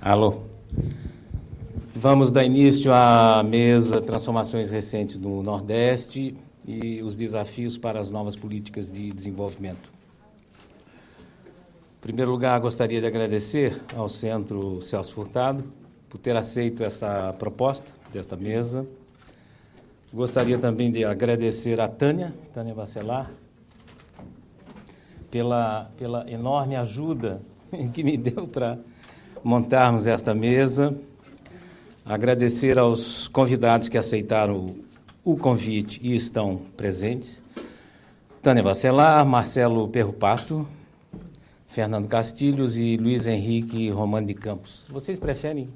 Alô. Vamos dar início à mesa Transformações Recentes do Nordeste e os desafios para as novas políticas de desenvolvimento. Em primeiro lugar, gostaria de agradecer ao Centro Celso Furtado por ter aceito essa proposta desta mesa. Gostaria também de agradecer a Tânia Bacelar, pela enorme ajuda que me deu para montarmos esta mesa. Agradecer aos convidados que aceitaram o convite e estão presentes. Tânia Bacelar, Marcelo Perrupato, Fernando Castilhos e Luiz Henrique Romano de Campos. Vocês preferem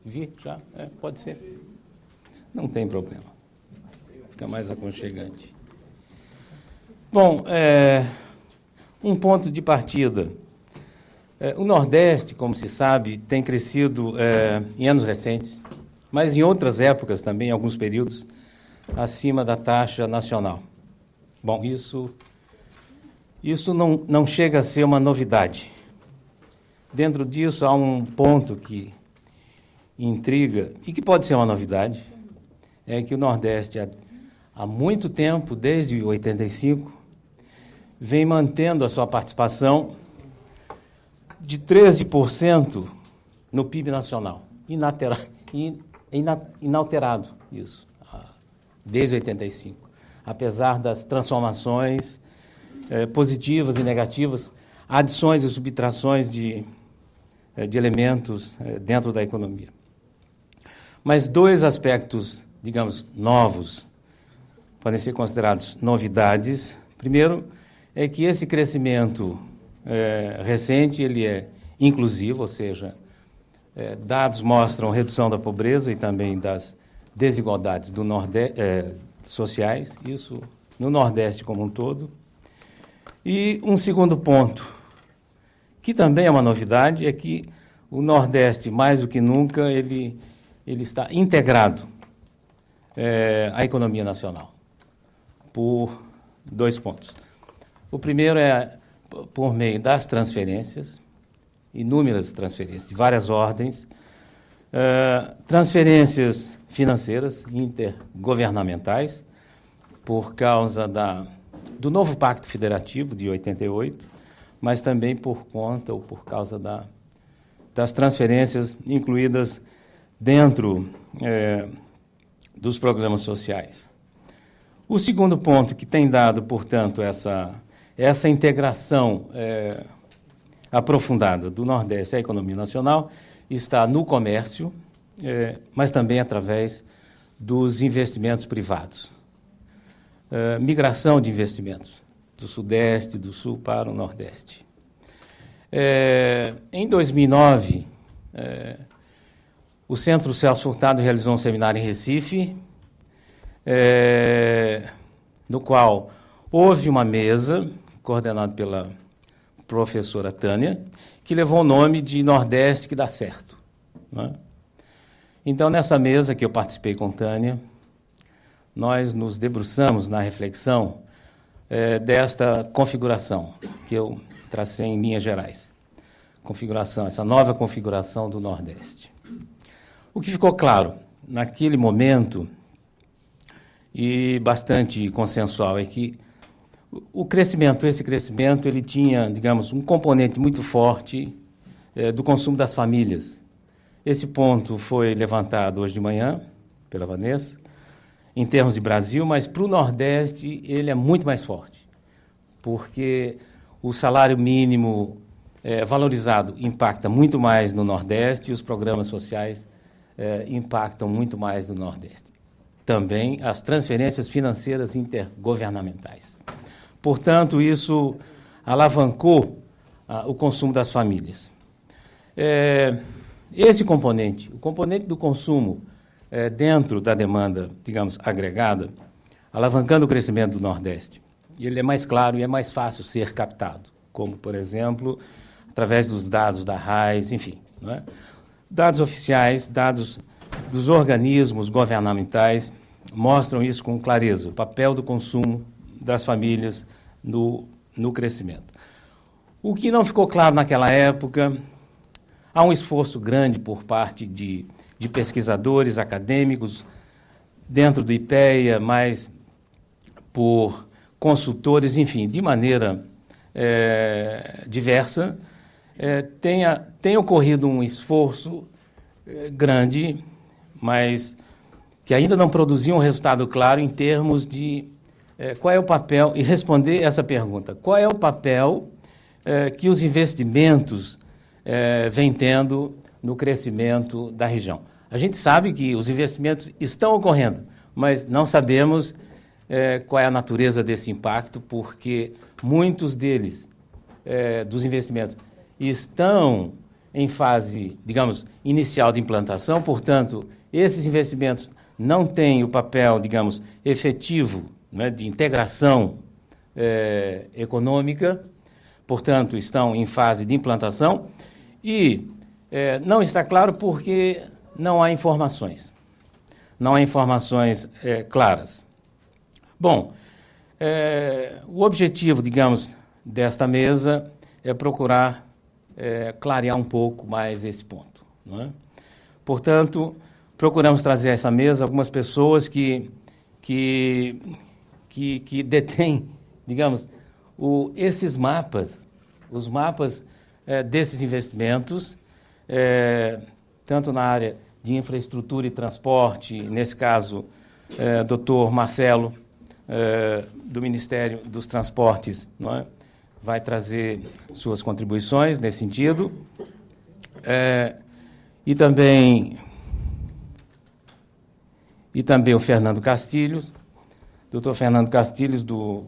vir já? Pode ser. Não tem problema. Fica mais aconchegante. Bom, um ponto de partida. O Nordeste, como se sabe, tem crescido em anos recentes, mas em outras épocas também, em alguns períodos, acima da taxa nacional. Bom, isso não chega a ser uma novidade. Dentro disso, há um ponto que intriga, e que pode ser uma novidade, é que o Nordeste, há muito tempo, desde 85, vem mantendo a sua participação de 13% no PIB nacional, inalterado isso, desde 85, apesar das transformações positivas e negativas, adições e subtrações de elementos dentro da economia. Mas dois aspectos, digamos, novos, podem ser considerados novidades. Primeiro, é que esse crescimento recente, ele é inclusivo, ou seja, dados mostram redução da pobreza e também das desigualdades do sociais, isso no Nordeste como um todo. E um segundo ponto, que também é uma novidade, é que o Nordeste, mais do que nunca, ele está integrado à economia nacional, por dois pontos. O primeiro é por meio das transferências, inúmeras transferências, de várias ordens, transferências financeiras intergovernamentais, por causa do novo Pacto Federativo de 88, mas também por conta ou por causa das transferências incluídas dentro dos programas sociais. O segundo ponto que tem dado, portanto, essa integração aprofundada do Nordeste à economia nacional está no comércio, mas também através dos investimentos privados. Migração de investimentos do Sudeste, do Sul para o Nordeste. Em 2009, o Centro Celso Furtado realizou um seminário em Recife, no qual houve uma mesa coordenada pela professora Tânia, que levou o nome de Nordeste que dá certo, né? Então, nessa mesa que eu participei com Tânia, nós nos debruçamos na reflexão desta configuração que eu tracei em linhas gerais. Essa nova configuração do Nordeste. O que ficou claro naquele momento, e bastante consensual, é que esse crescimento, ele tinha, digamos, um componente muito forte do consumo das famílias. Esse ponto foi levantado hoje de manhã pela Vanessa, em termos de Brasil, mas para o Nordeste ele é muito mais forte, porque o salário mínimo valorizado impacta muito mais no Nordeste e os programas sociais impactam muito mais no Nordeste. Também as transferências financeiras intergovernamentais. Portanto, isso alavancou o consumo das famílias. Esse componente, o componente do consumo dentro da demanda, digamos, agregada, alavancando o crescimento do Nordeste, ele é mais claro e é mais fácil ser captado, como, por exemplo, através dos dados da RAIS, enfim, não é? Dados oficiais, dados dos organismos governamentais, mostram isso com clareza, o papel do consumo das famílias no crescimento. O que não ficou claro naquela época, Há um esforço grande por parte de pesquisadores, acadêmicos, dentro do IPEA, mas por consultores, enfim, de maneira diversa. Tem ocorrido um esforço grande, mas que ainda não produziu um resultado claro em termos de qual é o papel, e responder essa pergunta, qual é o papel que os investimentos vêm tendo no crescimento da região. A gente sabe que os investimentos estão ocorrendo, mas não sabemos qual é a natureza desse impacto, porque muitos deles, dos investimentos, estão em fase, digamos, inicial de implantação, portanto, esses investimentos não têm o papel, digamos, efetivo, né, de integração econômica, portanto, estão em fase de implantação, e não está claro porque não há informações. Não há informações claras. Bom, o objetivo, digamos, desta mesa é procurar clarear um pouco mais esse ponto, não é? Portanto, procuramos trazer a essa mesa algumas pessoas que detêm, digamos, esses mapas, os mapas desses investimentos, tanto na área de infraestrutura e transporte, nesse caso, Dr. Marcelo, do Ministério dos Transportes, não é? Vai trazer suas contribuições nesse sentido. E também o Fernando Castilhos, doutor Fernando Castilhos, do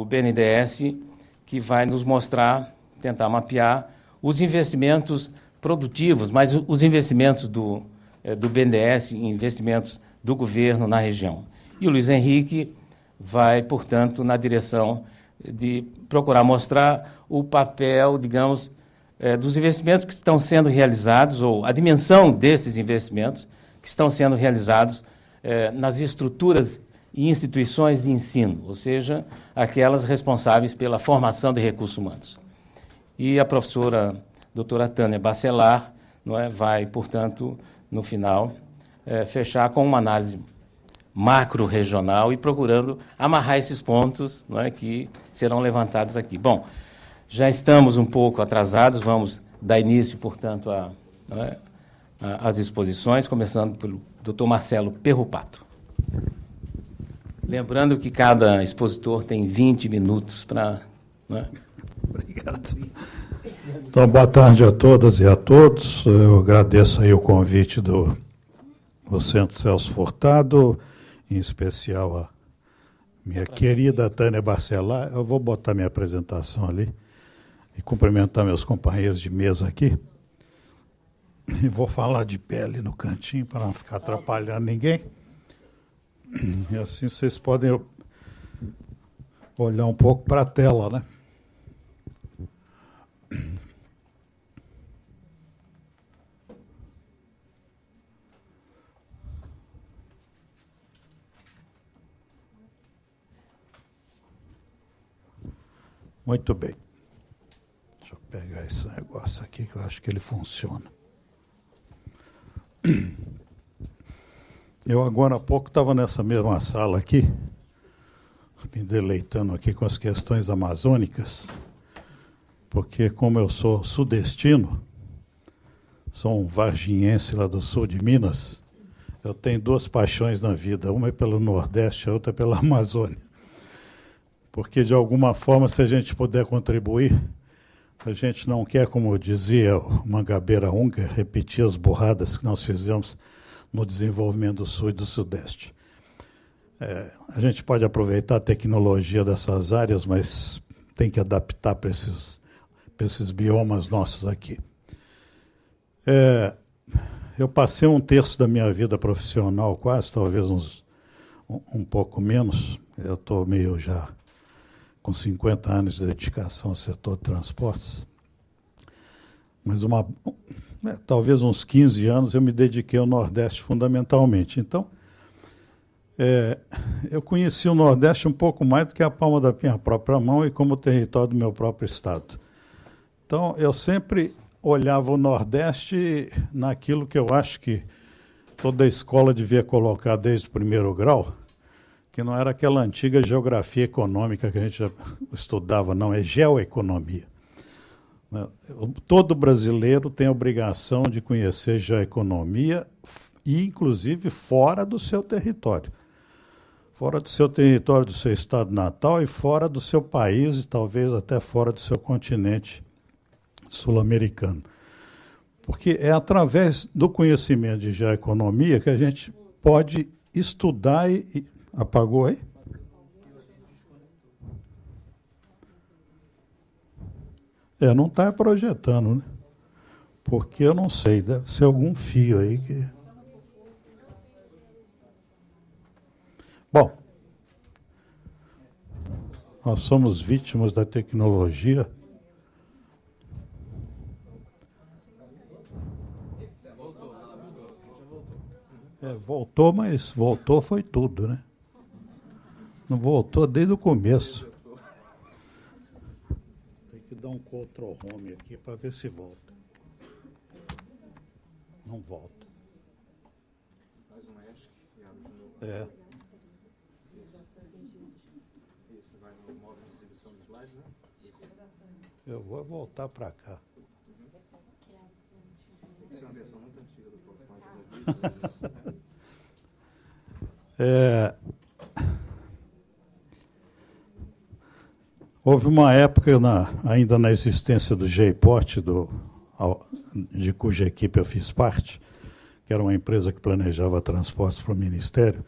BNDES, que vai nos mostrar, tentar mapear os investimentos produtivos, mas os investimentos do BNDES, investimentos do governo na região. E o Luiz Henrique vai, portanto, na direção de procurar mostrar o papel, digamos, dos investimentos que estão sendo realizados, ou a dimensão desses investimentos que estão sendo realizados nas estruturas e instituições de ensino, ou seja, aquelas responsáveis pela formação de recursos humanos. E a professora doutora Tânia Bacelar, não é, vai, portanto, no final, fechar com uma análise macro-regional e procurando amarrar esses pontos, não é, que serão levantados aqui. Bom, já estamos um pouco atrasados, vamos dar início, portanto, às exposições, começando pelo Dr. Marcelo Perrupato. Lembrando que cada expositor tem 20 minutos para... Obrigado. Então, boa tarde a todas e a todos. Eu agradeço aí o convite do Centro Celso Furtado, em especial a minha querida Tânia Bacelar. Eu vou botar minha apresentação ali e cumprimentar meus companheiros de mesa aqui. E vou falar de pé ali no cantinho para não ficar atrapalhando ninguém. E assim vocês podem olhar um pouco para a tela, né? Muito bem. Deixa eu pegar esse negócio aqui, que eu acho que ele funciona. Eu agora há pouco estava nessa mesma sala aqui, me deleitando aqui com as questões amazônicas, porque como eu sou sudestino, sou um varginhense lá do sul de Minas, eu tenho duas paixões na vida, uma é pelo Nordeste, a outra é pela Amazônia. Porque, de alguma forma, se a gente puder contribuir, a gente não quer, como dizia o Mangabeira Unger, repetir as burradas que nós fizemos no desenvolvimento do Sul e do Sudeste. A gente pode aproveitar a tecnologia dessas áreas, mas tem que adaptar para esses biomas nossos aqui. Eu passei um terço da minha vida profissional, quase, talvez um pouco menos. Eu estou meio já com 50 anos de dedicação ao setor de transportes. Mas talvez uns 15 anos eu me dediquei ao Nordeste fundamentalmente. Então, eu conheci o Nordeste um pouco mais do que a palma da minha própria mão e como território do meu próprio estado. Então, eu sempre olhava o Nordeste naquilo que eu acho que toda escola devia colocar desde o primeiro grau, que não era aquela antiga geografia econômica que a gente já estudava, não, é geoeconomia. Todo brasileiro tem a obrigação de conhecer geoeconomia, e inclusive fora do seu território. Fora do seu território, do seu estado natal e fora do seu país, e talvez até fora do seu continente sul-americano. Porque é através do conhecimento de geoeconomia que a gente pode estudar e... Apagou aí? Não está projetando, né? Porque eu não sei, deve ser algum fio aí que... Bom, nós somos vítimas da tecnologia. Voltou, mas voltou foi tudo, né? Não voltou desde o começo. Tem que dar um control home aqui para ver se volta. Não volta. Faz um ESC e abre de novo. Isso, vai no modo de exibição de slide, né? Eu vou voltar para cá. Tem que ser uma versão muito antiga do PowerPoint. Houve uma época, ainda na existência do J-Port, de cuja equipe eu fiz parte, que era uma empresa que planejava transportes para o Ministério,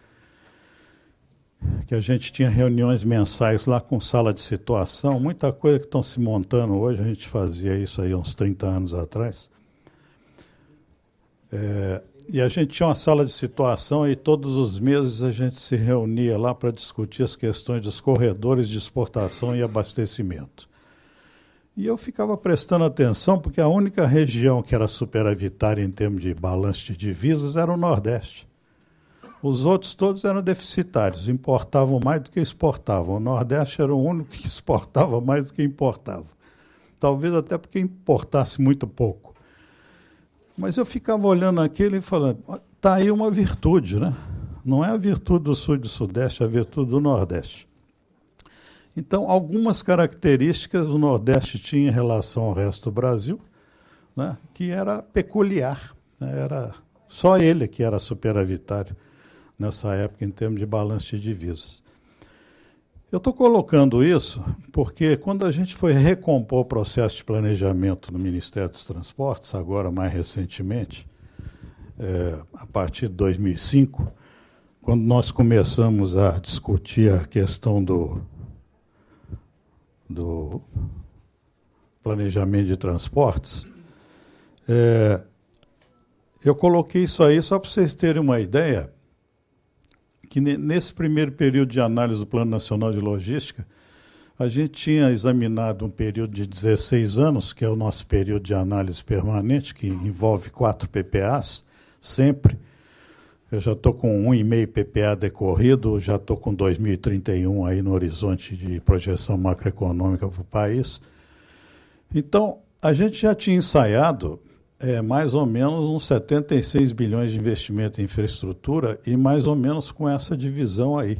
que a gente tinha reuniões mensais lá com sala de situação, muita coisa que estão se montando hoje, a gente fazia isso aí uns 30 anos atrás. E a gente tinha uma sala de situação e todos os meses a gente se reunia lá para discutir as questões dos corredores de exportação e abastecimento. E eu ficava prestando atenção porque a única região que era superavitária em termos de balanço de divisas era o Nordeste. Os outros todos eram deficitários, importavam mais do que exportavam. O Nordeste era o único que exportava mais do que importava. Talvez até porque importasse muito pouco. Mas eu ficava olhando aquilo e falando, está aí uma virtude, né? Não é a virtude do Sul e do Sudeste, é a virtude do Nordeste. Então, algumas características o Nordeste tinha em relação ao resto do Brasil, né, que era peculiar, né, era só ele que era superavitário nessa época em termos de balanço de divisas. Eu estou colocando isso porque quando a gente foi recompor o processo de planejamento no Ministério dos Transportes, agora mais recentemente, a partir de 2005, quando nós começamos a discutir a questão do planejamento de transportes, eu coloquei isso aí só para vocês terem uma ideia, que nesse primeiro período de análise do Plano Nacional de Logística, a gente tinha examinado um período de 16 anos, que é o nosso período de análise permanente, que envolve 4 PPAs, sempre. Eu já estou com 1,5 PPA decorrido, já estou com 2031 aí no horizonte de projeção macroeconômica para o país. Então, a gente já tinha ensaiado mais ou menos uns 76 bilhões de investimento em infraestrutura e mais ou menos com essa divisão aí.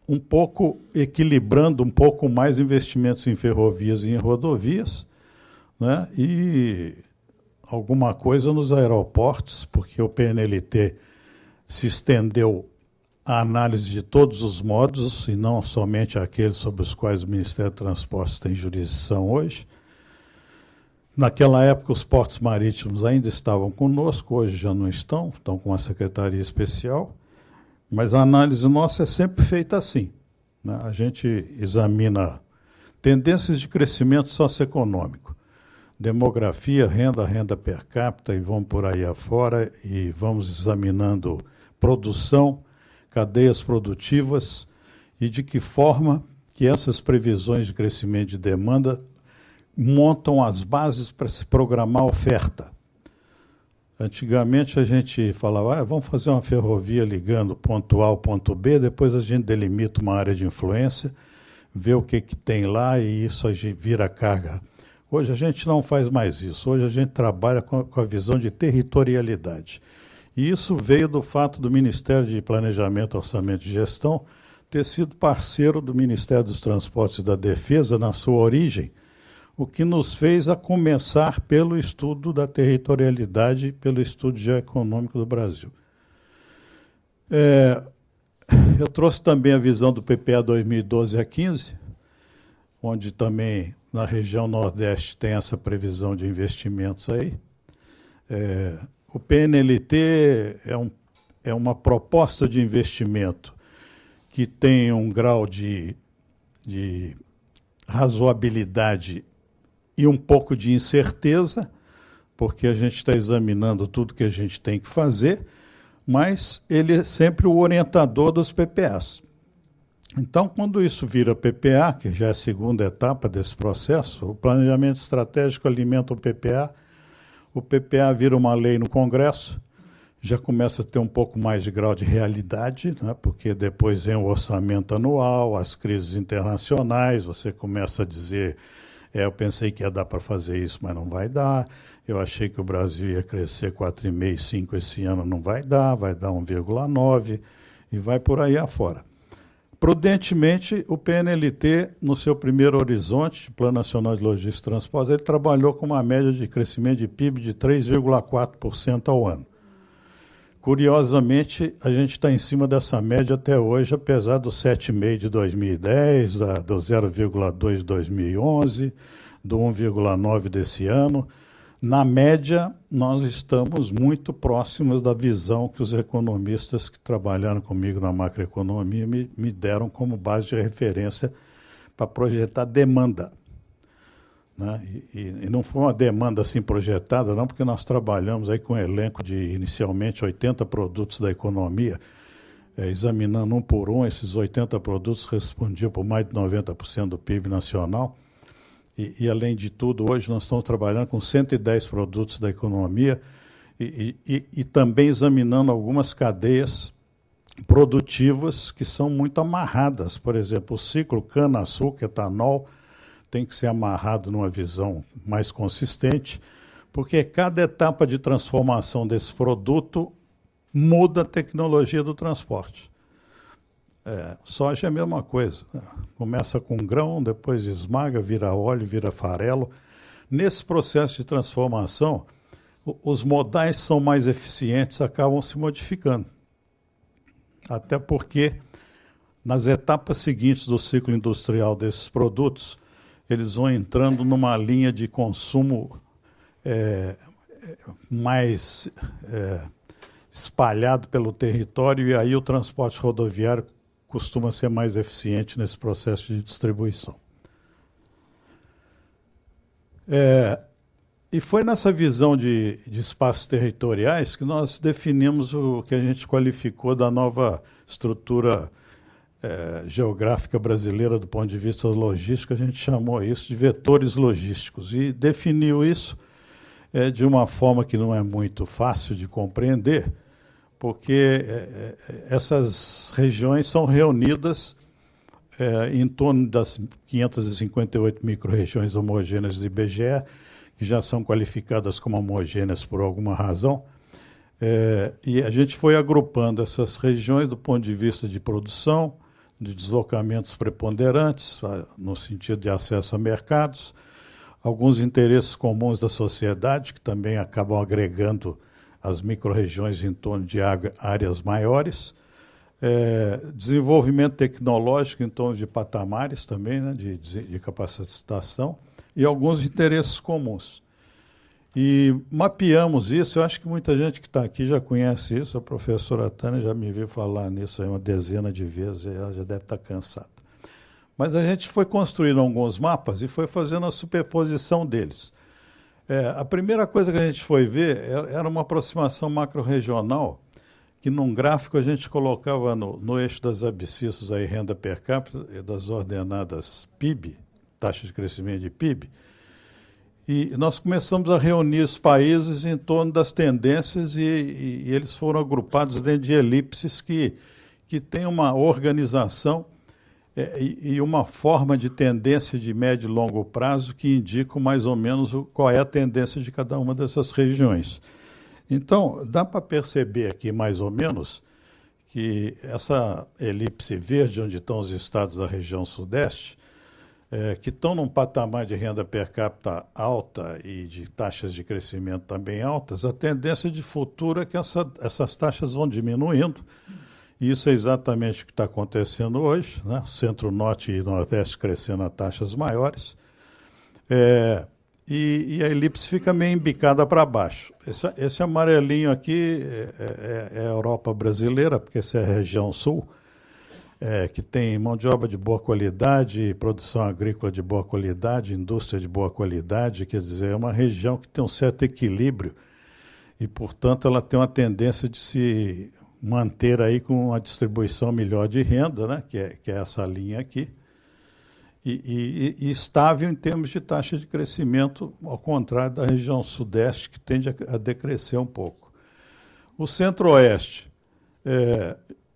Um pouco equilibrando um pouco mais investimentos em ferrovias e em rodovias, né? E alguma coisa nos aeroportos, porque o PNLT se estendeu a análise de todos os modos, e não somente aqueles sobre os quais o Ministério do Transportes tem jurisdição hoje. Naquela época, os portos marítimos ainda estavam conosco, hoje já não estão com a Secretaria Especial, mas a análise nossa é sempre feita assim, né? A gente examina tendências de crescimento socioeconômico, demografia, renda per capita, e vamos por aí afora, e vamos examinando produção, cadeias produtivas, e de que forma que essas previsões de crescimento de demanda montam as bases para se programar a oferta. Antigamente a gente falava, vamos fazer uma ferrovia ligando ponto A ao ponto B, depois a gente delimita uma área de influência, vê o que tem lá e isso vira carga Hoje a gente não faz mais isso, hoje a gente trabalha com a visão de territorialidade. E isso veio do fato do Ministério de Planejamento, Orçamento e Gestão ter sido parceiro do Ministério dos Transportes e da Defesa na sua origem, o que nos fez a começar pelo estudo da territorialidade, pelo estudo geoeconômico do Brasil. Eu trouxe também a visão do PPA 2012 a 15, onde também na região Nordeste tem essa previsão de investimentos aí. O PNLT é uma proposta de investimento que tem um grau de razoabilidade e um pouco de incerteza, porque a gente está examinando tudo que a gente tem que fazer, mas ele é sempre o orientador dos PPAs. Então, quando isso vira PPA, que já é a segunda etapa desse processo, o planejamento estratégico alimenta o PPA vira uma lei no Congresso, já começa a ter um pouco mais de grau de realidade, né, porque depois vem o orçamento anual, as crises internacionais, você começa a dizer, eu pensei que ia dar para fazer isso, mas não vai dar, eu achei que o Brasil ia crescer 4,5%, 5% esse ano, não vai dar 1,9%, e vai por aí afora. Prudentemente, o PNLT, no seu primeiro horizonte, Plano Nacional de Logística e Transportes, ele trabalhou com uma média de crescimento de PIB de 3,4% ao ano. Curiosamente, a gente está em cima dessa média até hoje, apesar do 7,5% de 2010, do 0,2% de 2011, do 1,9% desse ano. Na média, nós estamos muito próximos da visão que os economistas que trabalharam comigo na macroeconomia me deram como base de referência para projetar demanda. Né? E não foi uma demanda assim projetada, não, porque nós trabalhamos aí com um elenco de, inicialmente, 80 produtos da economia, examinando um por um, esses 80 produtos respondiam por mais de 90% do PIB nacional. E, além de tudo, hoje nós estamos trabalhando com 110 produtos da economia e também examinando algumas cadeias produtivas que são muito amarradas. Por exemplo, o ciclo cana-açúcar, etanol, tem que ser amarrado numa visão mais consistente, porque cada etapa de transformação desse produto muda a tecnologia do transporte. Soja é a mesma coisa. Começa com grão, depois esmaga, vira óleo, vira farelo. Nesse processo de transformação, os modais são mais eficientes, acabam se modificando. Até porque, nas etapas seguintes do ciclo industrial desses produtos, eles vão entrando numa linha de consumo mais espalhado pelo território, e aí o transporte rodoviário costuma ser mais eficiente nesse processo de distribuição. E foi nessa visão de espaços territoriais que nós definimos o que a gente qualificou da nova estrutura geográfica brasileira do ponto de vista logístico. A gente chamou isso de vetores logísticos e definiu isso de uma forma que não é muito fácil de compreender, porque essas regiões são reunidas em torno das 558 micro-regiões homogêneas do IBGE, que já são qualificadas como homogêneas por alguma razão, e a gente foi agrupando essas regiões do ponto de vista de produção, de deslocamentos preponderantes, no sentido de acesso a mercados, alguns interesses comuns da sociedade, que também acabam agregando as micro-regiões em torno de áreas maiores, desenvolvimento tecnológico em torno de patamares também, né, de capacitação, e alguns interesses comuns. E mapeamos isso, eu acho que muita gente que está aqui já conhece isso, a professora Tânia já me viu falar nisso aí uma dezena de vezes, ela já deve estar cansada. Mas a gente foi construindo alguns mapas e foi fazendo a superposição deles. A primeira coisa que a gente foi ver era uma aproximação macro-regional, que num gráfico a gente colocava no eixo das abscissas aí, renda per capita e das ordenadas PIB, taxa de crescimento de PIB, e nós começamos a reunir os países em torno das tendências e eles foram agrupados dentro de elipses que têm uma organização e uma forma de tendência de médio e longo prazo que indicam mais ou menos qual é a tendência de cada uma dessas regiões. Então, dá para perceber aqui mais ou menos que essa elipse verde, onde estão os estados da região sudeste, que estão num patamar de renda per capita alta e de taxas de crescimento também altas, a tendência de futuro é que essas taxas vão diminuindo. E isso é exatamente o que está acontecendo hoje, né? Centro-Norte e Nordeste crescendo a taxas maiores. E a elipse fica meio embicada para baixo. Esse amarelinho aqui é a Europa brasileira, porque essa é a região sul, que tem mão de obra de boa qualidade, produção agrícola de boa qualidade, indústria de boa qualidade, quer dizer, é uma região que tem um certo equilíbrio e, portanto, ela tem uma tendência de se manter aí com uma distribuição melhor de renda, né, que é essa linha aqui, e estável em termos de taxa de crescimento, ao contrário da região sudeste, que tende a decrescer um pouco. O centro-oeste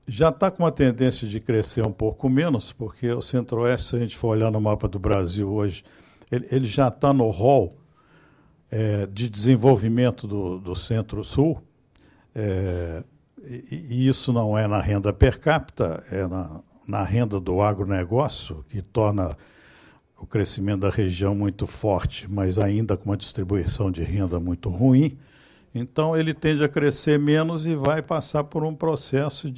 já está com uma tendência de crescer um pouco menos, porque o centro-oeste, se a gente for olhar no mapa do Brasil hoje, ele já está no rol de desenvolvimento do centro-sul, e isso não é na renda per capita, é na renda do agronegócio, que torna o crescimento da região muito forte, mas ainda com uma distribuição de renda muito ruim. Então, ele tende a crescer menos e vai passar por um processo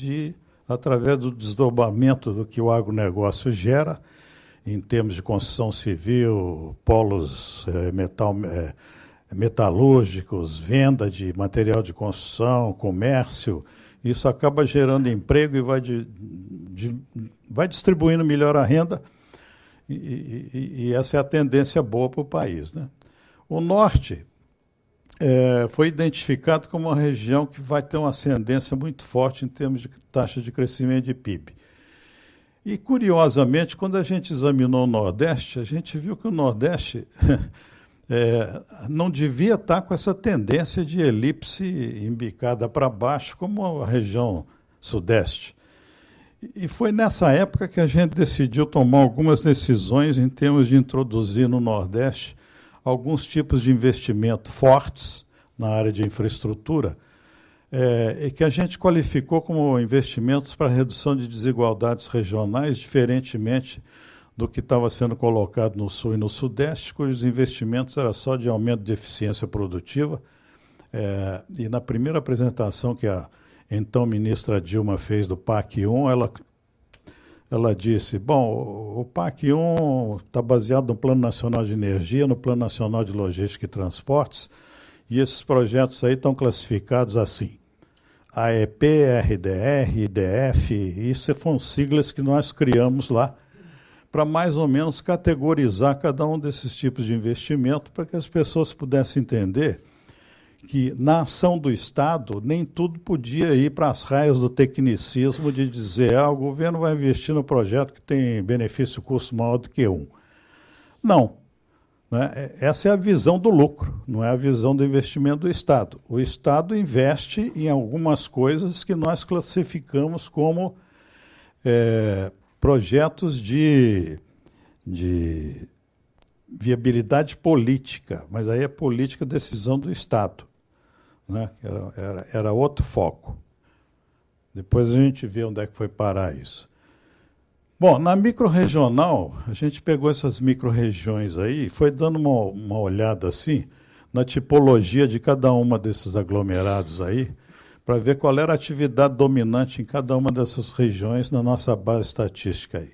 através do desdobramento do que o agronegócio gera, em termos de construção civil, polos metalúrgicos, venda de material de construção, comércio. Isso acaba gerando emprego e vai distribuindo melhor a renda, e essa é a tendência boa para o país, né? O norte foi identificado como uma região que vai ter uma ascendência muito forte em termos de taxa de crescimento de PIB. E, curiosamente, quando a gente examinou o Nordeste, a gente viu que o Nordeste não devia estar com essa tendência de elipse embicada para baixo, como a região Sudeste. E foi nessa época que a gente decidiu tomar algumas decisões em termos de introduzir no Nordeste alguns tipos de investimento fortes na área de infraestrutura, e que a gente qualificou como investimentos para redução de desigualdades regionais, diferentemente do que estava sendo colocado no Sul e no Sudeste, cujos investimentos eram só de aumento de eficiência produtiva. E na primeira apresentação que a então ministra Dilma fez do PAC 1, ela disse, bom, o PAC 1 está baseado no Plano Nacional de Energia, no Plano Nacional de Logística e Transportes, e esses projetos aí estão classificados assim: AEP, RDR, IDF, isso foram siglas que nós criamos lá, para mais ou menos categorizar cada um desses tipos de investimento, para que as pessoas pudessem entender que na ação do Estado nem tudo podia ir para as raias do tecnicismo de dizer o governo vai investir no projeto que tem benefício-custo maior do que um. Não. Né? Essa é a visão do lucro, não é a visão do investimento do Estado. O Estado investe em algumas coisas que nós classificamos como projetos de viabilidade política, mas aí é política decisão do Estado, né? Era outro foco. Depois a gente vê onde é que foi parar isso. Bom, na microrregional, a gente pegou essas microrregiões aí e foi dando uma olhada assim na tipologia de cada uma desses aglomerados aí, para ver qual era a atividade dominante em cada uma dessas regiões na nossa base estatística aí.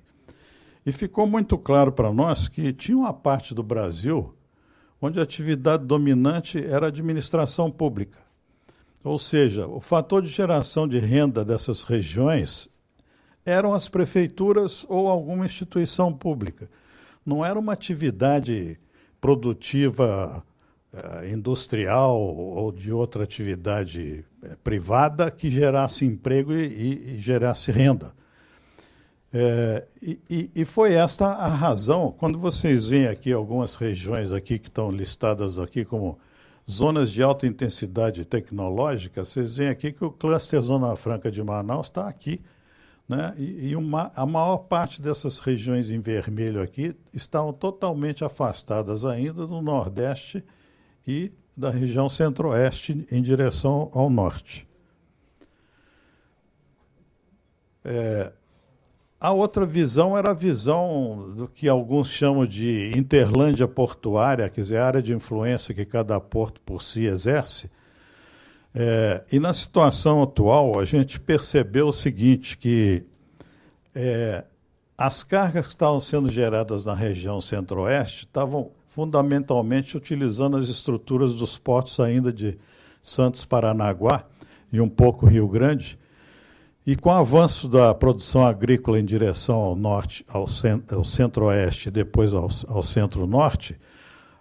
E ficou muito claro para nós que tinha uma parte do Brasil onde a atividade dominante era a administração pública. Ou seja, o fator de geração de renda dessas regiões eram as prefeituras ou alguma instituição pública. Não era uma atividade produtiva, industrial ou de outra atividade privada que gerasse emprego e gerasse renda. E foi esta a razão, quando vocês veem aqui algumas regiões aqui que estão listadas aqui como zonas de alta intensidade tecnológica, vocês veem aqui que o cluster Zona Franca de Manaus está aqui né? A maior parte dessas regiões em vermelho aqui estavam totalmente afastadas ainda do Nordeste e da região Centro-Oeste em direção ao Norte. A outra visão era a visão do que alguns chamam de interlândia portuária, quer dizer, a área de influência que cada porto por si exerce. E na situação atual, a gente percebeu o seguinte, que as cargas que estavam sendo geradas na região Centro-Oeste estavam fundamentalmente utilizando as estruturas dos portos ainda de Santos, Paranaguá e um pouco Rio Grande. E com o avanço da produção agrícola em direção ao norte, ao centro-oeste e depois ao centro-norte,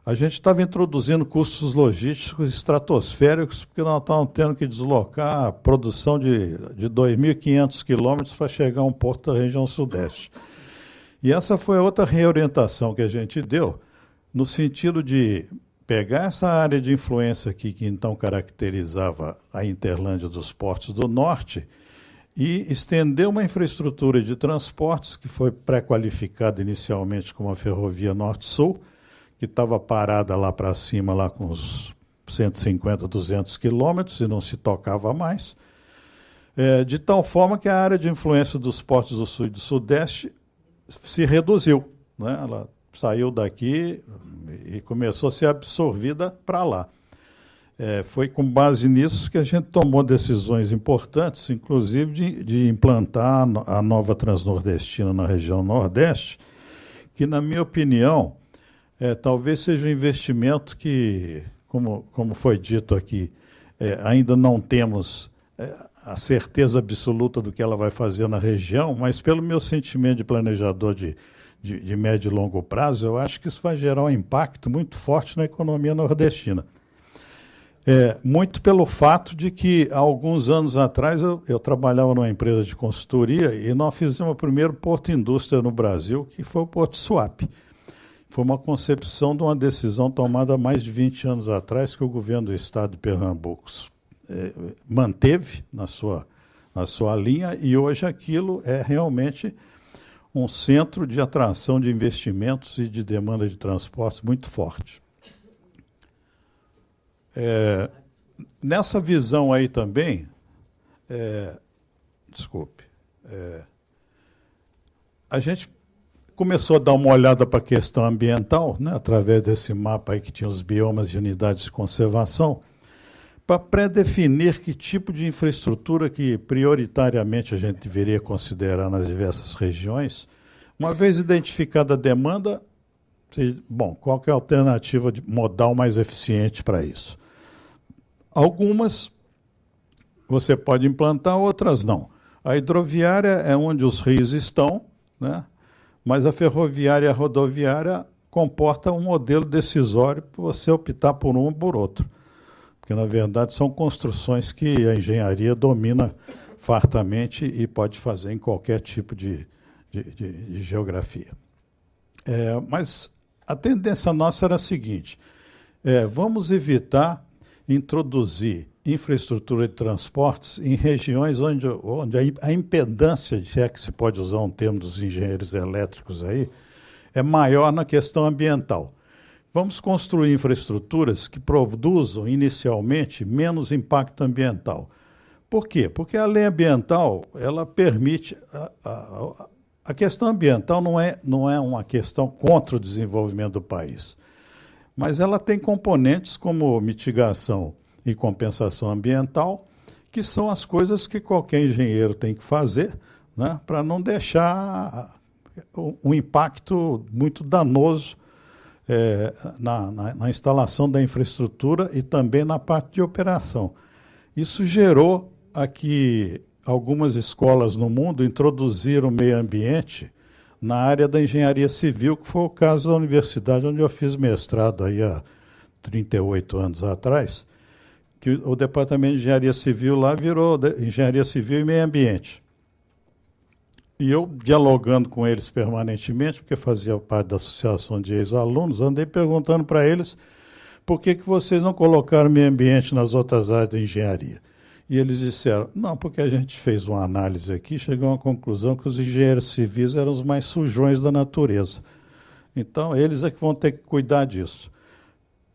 a gente estava introduzindo custos logísticos estratosféricos, porque nós estávamos tendo que deslocar a produção de 2.500 quilômetros para chegar a um porto da região sudeste. E essa foi outra reorientação que a gente deu, no sentido de pegar essa área de influência aqui, que então caracterizava a Interlândia dos portos do norte, e estender uma infraestrutura de transportes que foi pré-qualificada inicialmente como a Ferrovia Norte-Sul, que estava parada lá para cima, lá com uns 150, 200 quilômetros, e não se tocava mais, de tal forma que a área de influência dos portos do Sul e do Sudeste se reduziu, né? Ela saiu daqui e começou a ser absorvida para lá. Foi com base nisso que a gente tomou decisões importantes, inclusive de implantar a nova Transnordestina na região Nordeste, que, na minha opinião, talvez seja um investimento que, como foi dito aqui, ainda não temos a certeza absoluta do que ela vai fazer na região, mas pelo meu sentimento de planejador de médio e longo prazo, eu acho que isso vai gerar um impacto muito forte na economia nordestina. Muito pelo fato de que, há alguns anos atrás, eu trabalhava numa empresa de consultoria e nós fizemos o primeiro porto-indústria no Brasil, que foi o Porto Suape. Foi uma concepção de uma decisão tomada há mais de 20 anos atrás, que o governo do estado de Pernambuco manteve na sua linha, e hoje aquilo é realmente um centro de atração de investimentos e de demanda de transportes muito forte. Nessa visão aí também, a gente começou a dar uma olhada para a questão ambiental, né, através desse mapa aí que tinha os biomas de unidades de conservação, para pré-definir que tipo de infraestrutura que prioritariamente a gente deveria considerar nas diversas regiões. Uma vez identificada a demanda, bom, qual que é a alternativa modal mais eficiente para isso? Algumas você pode implantar, outras não. A hidroviária é onde os rios estão, né? Mas a ferroviária e a rodoviária comportam um modelo decisório para você optar por um ou por outro. Porque, na verdade, são construções que a engenharia domina fartamente e pode fazer em qualquer tipo de geografia. Mas a tendência nossa era a seguinte: vamos evitar introduzir infraestrutura de transportes em regiões onde a impedância, se é que se pode usar um termo dos engenheiros elétricos aí, é maior na questão ambiental. Vamos construir infraestruturas que produzam inicialmente menos impacto ambiental. Por quê? Porque a lei ambiental, ela permite... A questão ambiental não é uma questão contra o desenvolvimento do país, mas ela tem componentes como mitigação e compensação ambiental, que são as coisas que qualquer engenheiro tem que fazer, né, para não deixar um impacto muito danoso na instalação da infraestrutura e também na parte de operação. Isso gerou aqui algumas escolas no mundo introduziram o meio ambiente na área da engenharia civil, que foi o caso da universidade onde eu fiz mestrado aí há 38 anos atrás, que o departamento de engenharia civil lá virou engenharia civil e meio ambiente. E eu, dialogando com eles permanentemente, porque fazia parte da associação de ex-alunos, andei perguntando para eles por que vocês não colocaram meio ambiente nas outras áreas da engenharia. E eles disseram, não, porque a gente fez uma análise aqui, chegou a uma conclusão que os engenheiros civis eram os mais sujões da natureza. Então, eles é que vão ter que cuidar disso.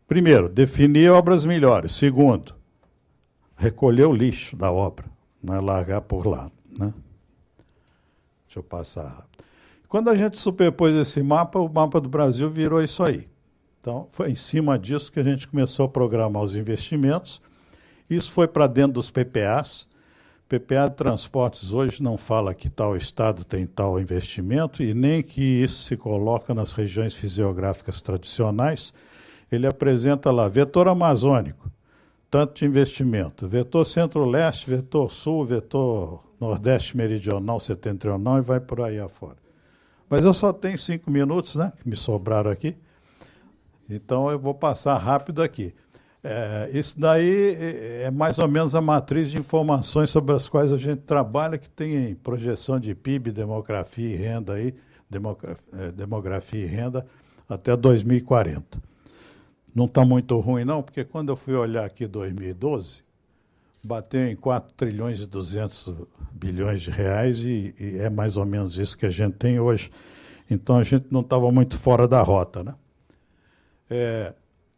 Primeiro, definir obras melhores. Segundo, recolher o lixo da obra, não é largar por lá, né? Deixa eu passar rápido. Quando a gente superpôs esse mapa, o mapa do Brasil virou isso aí. Então, foi em cima disso que a gente começou a programar os investimentos. Isso foi para dentro dos PPAs. PPA de transportes hoje não fala que tal estado tem tal investimento e nem que isso se coloca nas regiões fisiográficas tradicionais. Ele apresenta lá vetor amazônico, tanto de investimento, vetor centro-leste, vetor sul, vetor nordeste meridional, setentrional e vai por aí afora. Mas eu só tenho 5 minutos, né, que me sobraram aqui, então eu vou passar rápido aqui. Isso daí é mais ou menos a matriz de informações sobre as quais a gente trabalha, que tem projeção de PIB, demografia e renda, aí, demografia e renda até 2040. Não está muito ruim, não, porque quando eu fui olhar aqui 2012, bateu em 4 trilhões e 200 bilhões de reais e é mais ou menos isso que a gente tem hoje. Então, a gente não estava muito fora da rota, né?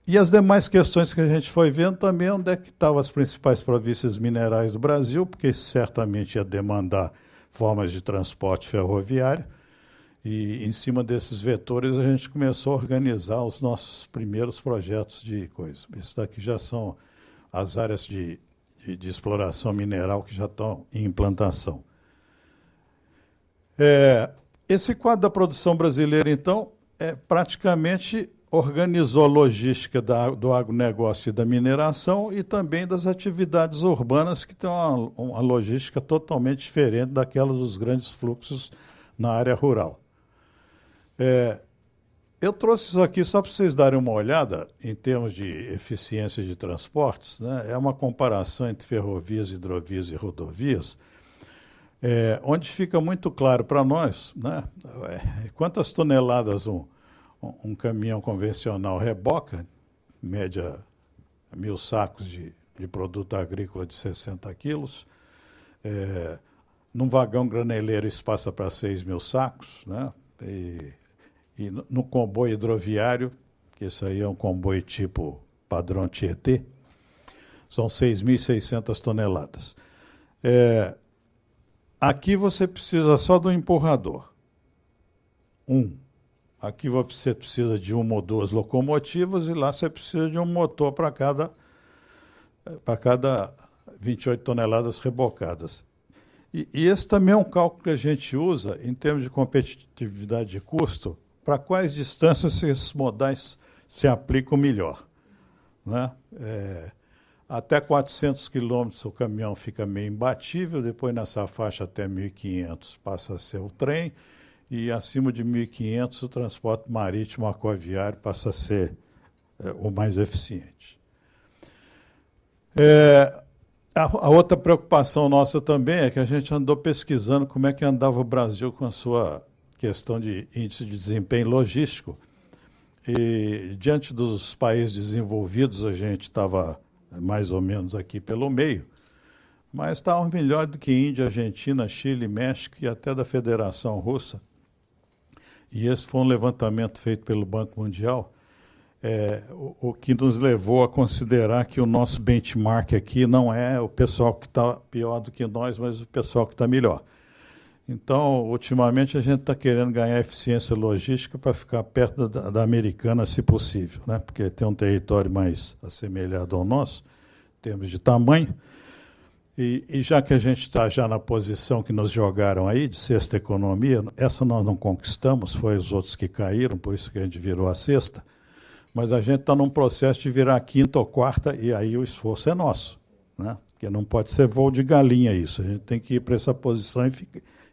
E as demais questões que a gente foi vendo também, onde é que estavam as principais províncias minerais do Brasil, porque certamente ia demandar formas de transporte ferroviário, e em cima desses vetores a gente começou a organizar os nossos primeiros projetos de coisa. Isso daqui já são as áreas de exploração mineral que já estão em implantação. Esse quadro da produção brasileira, então, praticamente organizou a logística do agronegócio e da mineração e também das atividades urbanas, que tem uma logística totalmente diferente daquela dos grandes fluxos na área rural. Eu trouxe isso aqui só para vocês darem uma olhada em termos de eficiência de transportes, né? É uma comparação entre ferrovias, hidrovias e rodovias, onde fica muito claro para nós, né, quantas toneladas um caminhão convencional reboca, média 1.000 sacos de produto agrícola de 60 quilos. Num vagão graneleiro isso passa para 6.000 sacos, né? E no comboio hidroviário, que isso aí é um comboio tipo padrão Tietê, são 6.600 toneladas. Aqui você precisa só do empurrador. Aqui você precisa de 1 ou 2 locomotivas e lá você precisa de um motor para cada 28 toneladas rebocadas. E esse também é um cálculo que a gente usa em termos de competitividade de custo, para quais distâncias esses modais se aplicam melhor, né? Até 400 quilômetros o caminhão fica meio imbatível, depois nessa faixa até 1.500 passa a ser o trem, e acima de 1.500 o transporte marítimo aquaviário passa a ser o mais eficiente. A outra preocupação nossa também é que a gente andou pesquisando como é que andava o Brasil com a sua questão de índice de desempenho logístico. E diante dos países desenvolvidos, a gente estava mais ou menos aqui pelo meio, mas estávamos melhor do que Índia, Argentina, Chile, México e até da Federação Russa. E esse foi um levantamento feito pelo Banco Mundial, o que nos levou a considerar que o nosso benchmark aqui não é o pessoal que está pior do que nós, mas o pessoal que está melhor. Então, ultimamente, a gente está querendo ganhar eficiência logística para ficar perto da americana, se possível, né? Porque tem um território mais assemelhado ao nosso, em termos de tamanho. E já que a gente está já na posição que nos jogaram aí, de sexta economia, essa nós não conquistamos, foi os outros que caíram, por isso que a gente virou a sexta, mas a gente está num processo de virar a quinta ou quarta, e aí o esforço é nosso, né? Porque não pode ser voo de galinha isso, a gente tem que ir para essa posição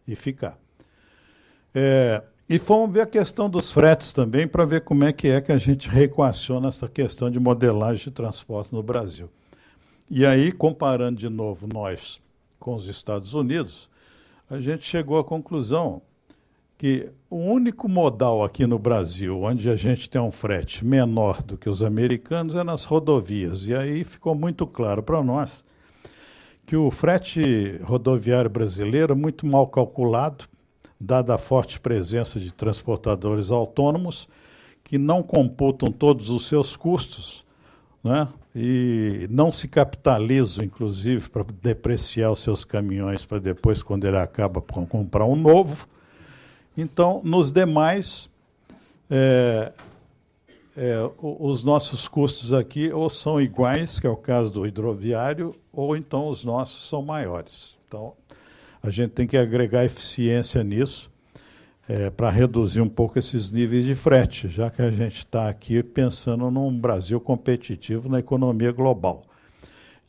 e ficar. E fomos ver a questão dos fretes também, para ver como é que a gente reequaciona essa questão de modelagem de transporte no Brasil. E aí, comparando de novo nós com os Estados Unidos, a gente chegou à conclusão que o único modal aqui no Brasil, onde a gente tem um frete menor do que os americanos, é nas rodovias. E aí ficou muito claro para nós que o frete rodoviário brasileiro é muito mal calculado, dada a forte presença de transportadores autônomos que não computam todos os seus custos, né? E não se capitalizam, inclusive, para depreciar os seus caminhões para depois, quando ele acaba, comprar um novo. Então, nos demais, os nossos custos aqui ou são iguais, que é o caso do hidroviário, ou então os nossos são maiores. Então, a gente tem que agregar eficiência nisso, para reduzir um pouco esses níveis de frete, já que a gente está aqui pensando num Brasil competitivo na economia global.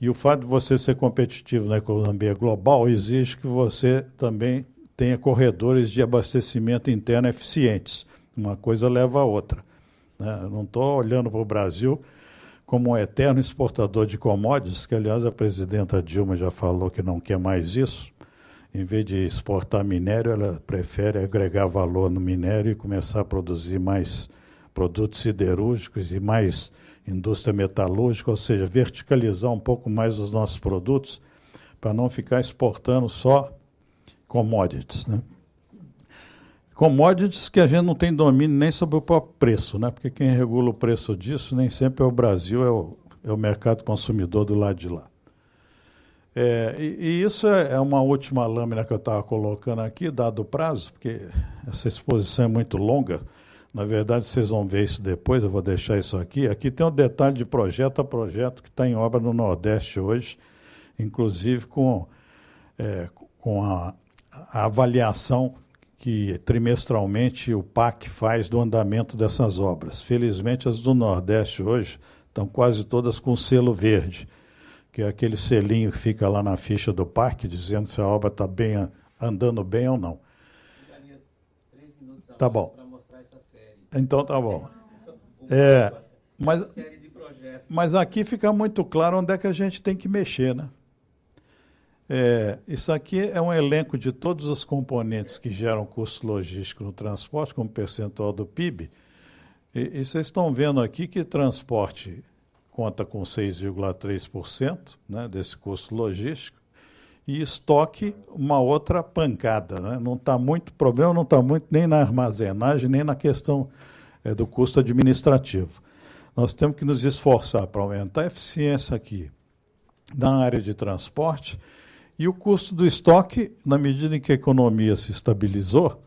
E o fato de você ser competitivo na economia global exige que você também tenha corredores de abastecimento interno eficientes. Uma coisa leva a outra, né? Eu não estou olhando para o Brasil como um eterno exportador de commodities, que, aliás, a presidenta Dilma já falou que não quer mais isso. Em vez de exportar minério, ela prefere agregar valor no minério e começar a produzir mais produtos siderúrgicos e mais indústria metalúrgica, ou seja, verticalizar um pouco mais os nossos produtos para não ficar exportando só commodities, né? Commodities que a gente não tem domínio nem sobre o próprio preço, né? Porque quem regula o preço disso nem sempre é o Brasil, é o mercado consumidor do lado de lá. E isso é uma última lâmina que eu estava colocando aqui, dado o prazo, porque essa exposição é muito longa. Na verdade, vocês vão ver isso depois, eu vou deixar isso aqui. Aqui tem um detalhe de projeto a projeto que está em obra no Nordeste hoje, inclusive com a avaliação que trimestralmente o PAC faz do andamento dessas obras. Felizmente, as do Nordeste hoje estão quase todas com selo verde, que é aquele selinho que fica lá na ficha do parque, dizendo se a obra está andando bem ou não. Ficaria 3 minutos tá bom para mostrar essa série. Então tá bom. Série de projetos. Mas aqui fica muito claro onde é que a gente tem que mexer, né? Isso aqui é um elenco de todos os componentes que geram custo logístico no transporte, como percentual do PIB. E vocês estão vendo aqui que transporte conta com 6,3%, né, desse custo logístico, e estoque uma outra pancada, né? Não está muito, problema não está muito nem na armazenagem, nem na questão do custo administrativo. Nós temos que nos esforçar para aumentar a eficiência aqui na área de transporte, e o custo do estoque, na medida em que a economia se estabilizou,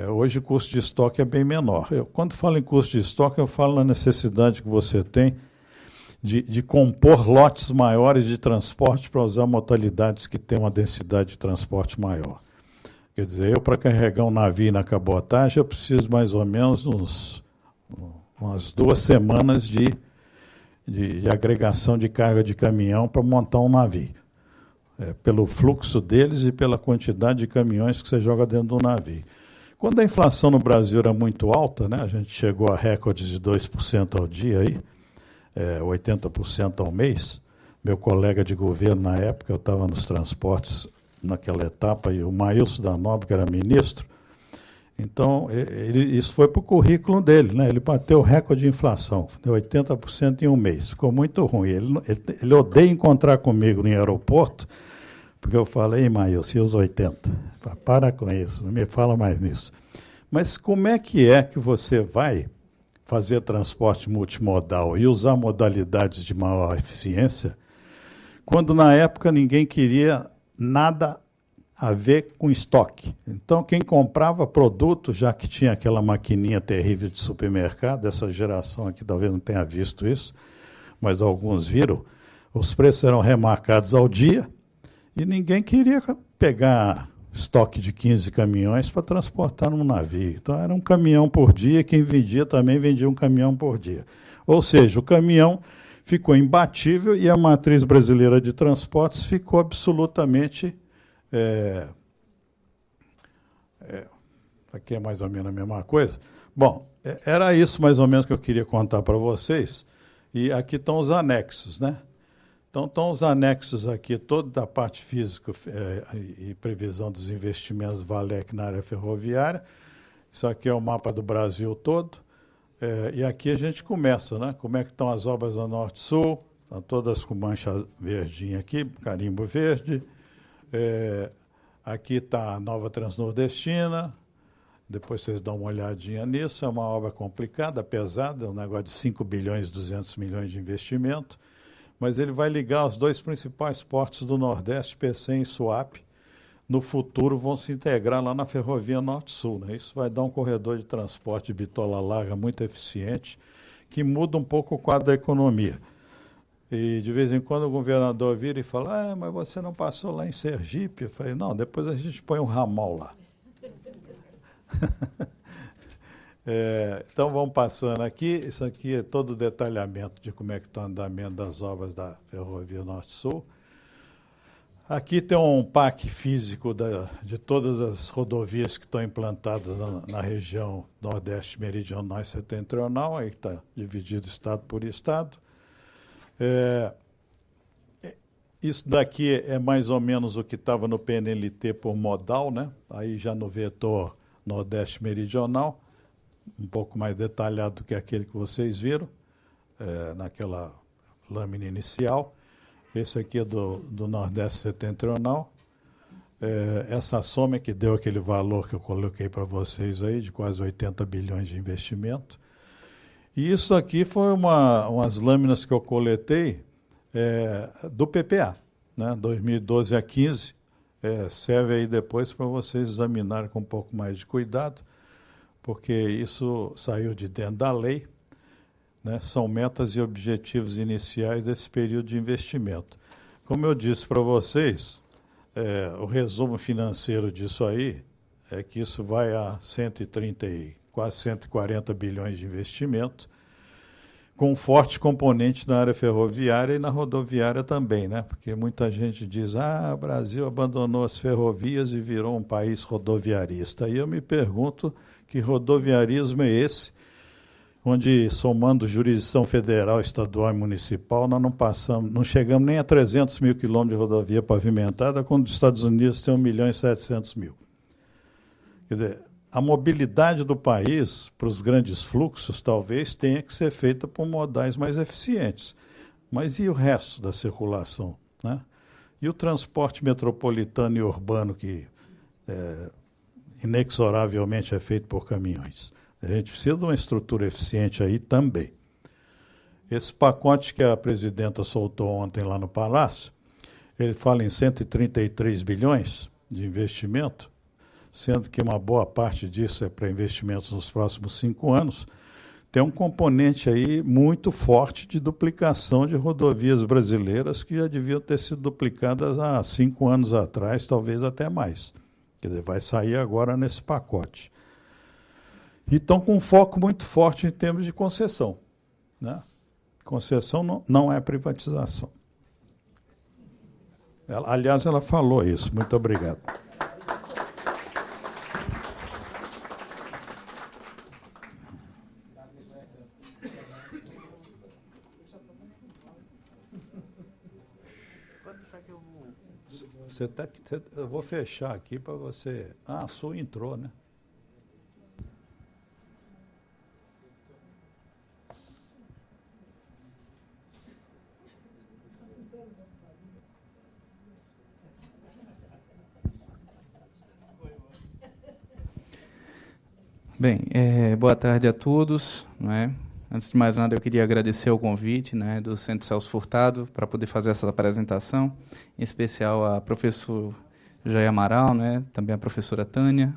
hoje o custo de estoque é bem menor. Quando falo em custo de estoque, eu falo na necessidade que você tem de compor lotes maiores de transporte para usar modalidades que têm uma densidade de transporte maior. Quer dizer, para carregar um navio na cabotagem, eu preciso mais ou menos umas 2 semanas de agregação de carga de caminhão para montar um navio. Pelo fluxo deles e pela quantidade de caminhões que você joga dentro do navio. Quando a inflação no Brasil era muito alta, né, a gente chegou a recordes de 2% ao dia, aí, 80% ao mês, meu colega de governo na época, eu estava nos transportes naquela etapa, e o Maílson da Nobre, que era ministro, então isso foi para o currículo dele, né, ele bateu o recorde de inflação, deu 80% em um mês, ficou muito ruim. Ele odeia encontrar comigo no aeroporto, porque eu falei, Maílson, e os 80? Para com isso, não me fala mais nisso. Mas como é que você vai fazer transporte multimodal e usar modalidades de maior eficiência, quando na época ninguém queria nada a ver com estoque? Então, quem comprava produto, já que tinha aquela maquininha terrível de supermercado, essa geração aqui talvez não tenha visto isso, mas alguns viram, os preços eram remarcados ao dia, e ninguém queria pegar estoque de 15 caminhões para transportar num navio. Então, era um caminhão por dia, quem vendia também vendia um caminhão por dia. Ou seja, o caminhão ficou imbatível e a matriz brasileira de transportes ficou absolutamente... aqui é mais ou menos a mesma coisa. Bom, era isso mais ou menos que eu queria contar para vocês. E aqui estão os anexos, né? Então, estão os anexos aqui, toda da parte física e previsão dos investimentos VALEC na área ferroviária. Isso aqui é o mapa do Brasil todo. E aqui a gente começa, né? Como é que estão as obras do Norte-Sul, Estão todas com mancha verdinha aqui, carimbo verde. Aqui está a Nova Transnordestina. Depois vocês dão uma olhadinha nisso. É uma obra complicada, pesada, um negócio de 5 bilhões e 200 milhões de investimento. Mas ele vai ligar os dois principais portos do Nordeste, Pecém e Suape. No futuro vão se integrar lá na Ferrovia Norte-Sul, né? Isso vai dar um corredor de transporte de bitola larga muito eficiente, que muda um pouco o quadro da economia. E de vez em quando o governador vira e fala, mas você não passou lá em Sergipe? Eu falei, não, depois a gente põe um ramal lá. Então vamos passando aqui. Isso aqui é todo o detalhamento de como é que está o andamento das obras da Ferrovia Norte-Sul. Aqui tem um PAC físico de todas as rodovias que estão implantadas na região Nordeste Meridional e Setentrional, aí está dividido estado por estado. Isso daqui é mais ou menos o que estava no PNLT por modal, né? Aí já no vetor Nordeste Meridional, um pouco mais detalhado do que aquele que vocês viram, naquela lâmina inicial. Esse aqui é do Nordeste Setentrional. Essa soma é que deu aquele valor que eu coloquei para vocês aí, de quase 80 bilhões de investimento. E isso aqui foi umas lâminas que eu coletei do PPA, né, 2012 a 15. Serve aí depois para vocês examinarem com um pouco mais de cuidado, porque isso saiu de dentro da lei. Né, são metas e objetivos iniciais desse período de investimento. Como eu disse para vocês, o resumo financeiro disso aí é que isso vai a 130 e quase 140 bilhões de investimento, com um forte componente na área ferroviária e na rodoviária também, né? Porque muita gente diz, o Brasil abandonou as ferrovias e virou um país rodoviarista. E eu me pergunto que rodoviarismo é esse, onde, somando jurisdição federal, estadual e municipal, nós não chegamos nem a 300 mil quilômetros de rodovia pavimentada, quando os Estados Unidos têm 1.700.000. Quer dizer, a mobilidade do país para os grandes fluxos talvez tenha que ser feita por modais mais eficientes. Mas e o resto da circulação, né? E o transporte metropolitano e urbano, que inexoravelmente é feito por caminhões? A gente precisa de uma estrutura eficiente aí também. Esse pacote que a presidenta soltou ontem lá no Palácio, ele fala em 133 bilhões de investimento, sendo que uma boa parte disso é para investimentos nos próximos 5 anos. Tem um componente aí muito forte de duplicação de rodovias brasileiras que já deviam ter sido duplicadas há 5 anos atrás, talvez até mais. Quer dizer, vai sair agora nesse pacote. E estão com um foco muito forte em termos de concessão, né? Concessão não é privatização. Aliás, ela falou isso. Muito obrigado. Eu vou fechar aqui para você... a sua entrou, né? Bem, boa tarde a todos, né? Antes de mais nada, eu queria agradecer o convite, né, do Centro Celso Furtado para poder fazer essa apresentação, em especial a professor Jair Amaral, né, também a professora Tânia,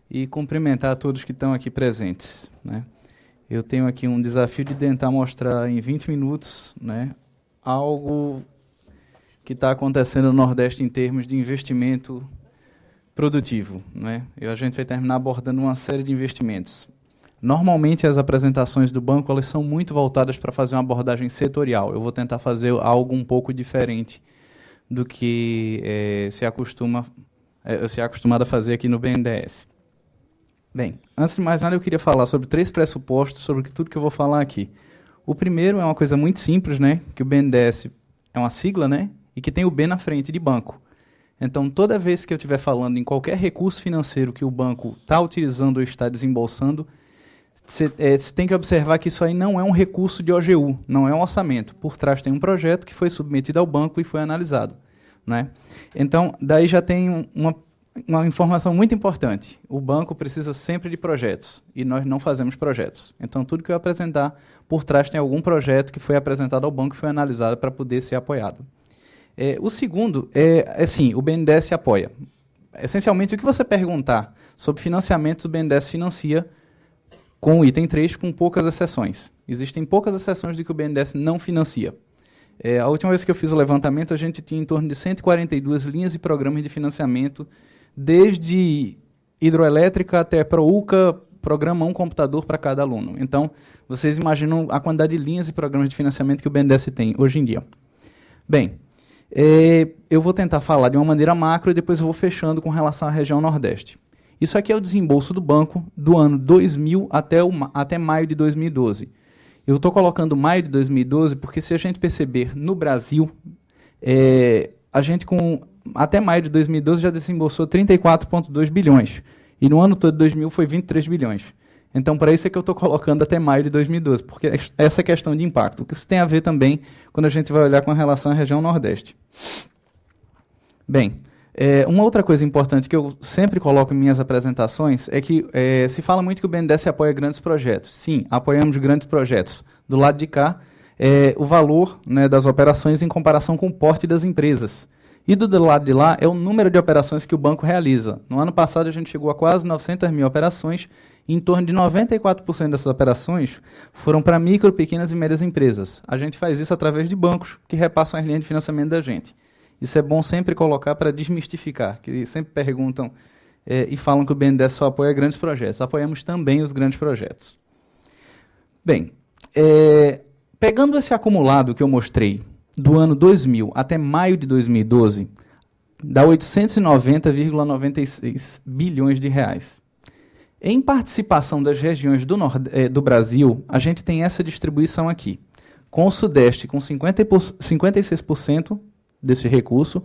e cumprimentar a todos que estão aqui presentes, né? Eu tenho aqui um desafio de tentar mostrar em 20 minutos, né, algo que está acontecendo no Nordeste em termos de investimento produtivo, né? A gente vai terminar abordando uma série de investimentos. Normalmente, as apresentações do banco elas são muito voltadas para fazer uma abordagem setorial. Eu vou tentar fazer algo um pouco diferente do que se é acostumado a fazer aqui no BNDES. Bem, antes de mais nada, eu queria falar sobre 3 pressupostos sobre tudo que eu vou falar aqui. O primeiro é uma coisa muito simples, né? Que o BNDES é uma sigla, né? E que tem o B na frente de banco. Então, toda vez que eu estiver falando em qualquer recurso financeiro que o banco está utilizando ou está desembolsando, você tem que observar que isso aí não é um recurso de OGU, não é um orçamento. Por trás tem um projeto que foi submetido ao banco e foi analisado, né? Então, daí já tem uma informação muito importante. O banco precisa sempre de projetos, e nós não fazemos projetos. Então, tudo que eu apresentar, por trás tem algum projeto que foi apresentado ao banco e foi analisado para poder ser apoiado. O segundo assim, o BNDES apoia. Essencialmente, o que você perguntar sobre financiamentos, o BNDES financia com o item 3, com poucas exceções. Existem poucas exceções de que o BNDES não financia. A última vez que eu fiz o levantamento, a gente tinha em torno de 142 linhas e programas de financiamento, desde hidroelétrica até ProUCA, programa um computador para cada aluno. Então, vocês imaginam a quantidade de linhas e programas de financiamento que o BNDES tem hoje em dia. Bem, eu vou tentar falar de uma maneira macro e depois eu vou fechando com relação à região Nordeste. Isso aqui é o desembolso do banco do ano 2000 até maio de 2012. Eu estou colocando maio de 2012 porque, se a gente perceber, no Brasil, a gente até maio de 2012 já desembolsou 34,2 bilhões. E no ano todo de 2000 foi 23 bilhões. Então, para isso é que eu estou colocando até maio de 2012, porque essa questão de impacto. O que isso tem a ver também quando a gente vai olhar com relação à região Nordeste. Bem, uma outra coisa importante que eu sempre coloco em minhas apresentações é que se fala muito que o BNDES apoia grandes projetos. Sim, apoiamos grandes projetos. Do lado de cá, o valor, né, das operações em comparação com o porte das empresas. E do lado de lá é o número de operações que o banco realiza. No ano passado, a gente chegou a quase 900 mil operações, e em torno de 94% dessas operações foram para micro, pequenas e médias empresas. A gente faz isso através de bancos que repassam as linhas de financiamento da gente. Isso é bom sempre colocar para desmistificar, que sempre perguntam e falam que o BNDES só apoia grandes projetos. Apoiamos também os grandes projetos. Bem, pegando esse acumulado que eu mostrei, do ano 2000 até maio de 2012, dá 890,96 bilhões de reais. Em participação das regiões do Brasil, a gente tem essa distribuição aqui, com o Sudeste com 56% desse recurso,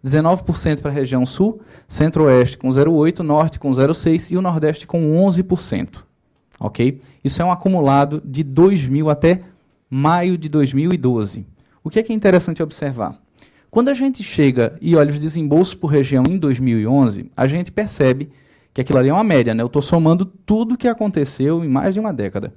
19% para a região Sul, Centro-Oeste com 0,8%, Norte com 0,6% e o Nordeste com 11%. Ok? Isso é um acumulado de 2000 até maio de 2012. O que é interessante observar? Quando a gente chega e olha os desembolsos por região em 2011, a gente percebe que aquilo ali é uma média, né? Eu estou somando tudo o que aconteceu em mais de uma década.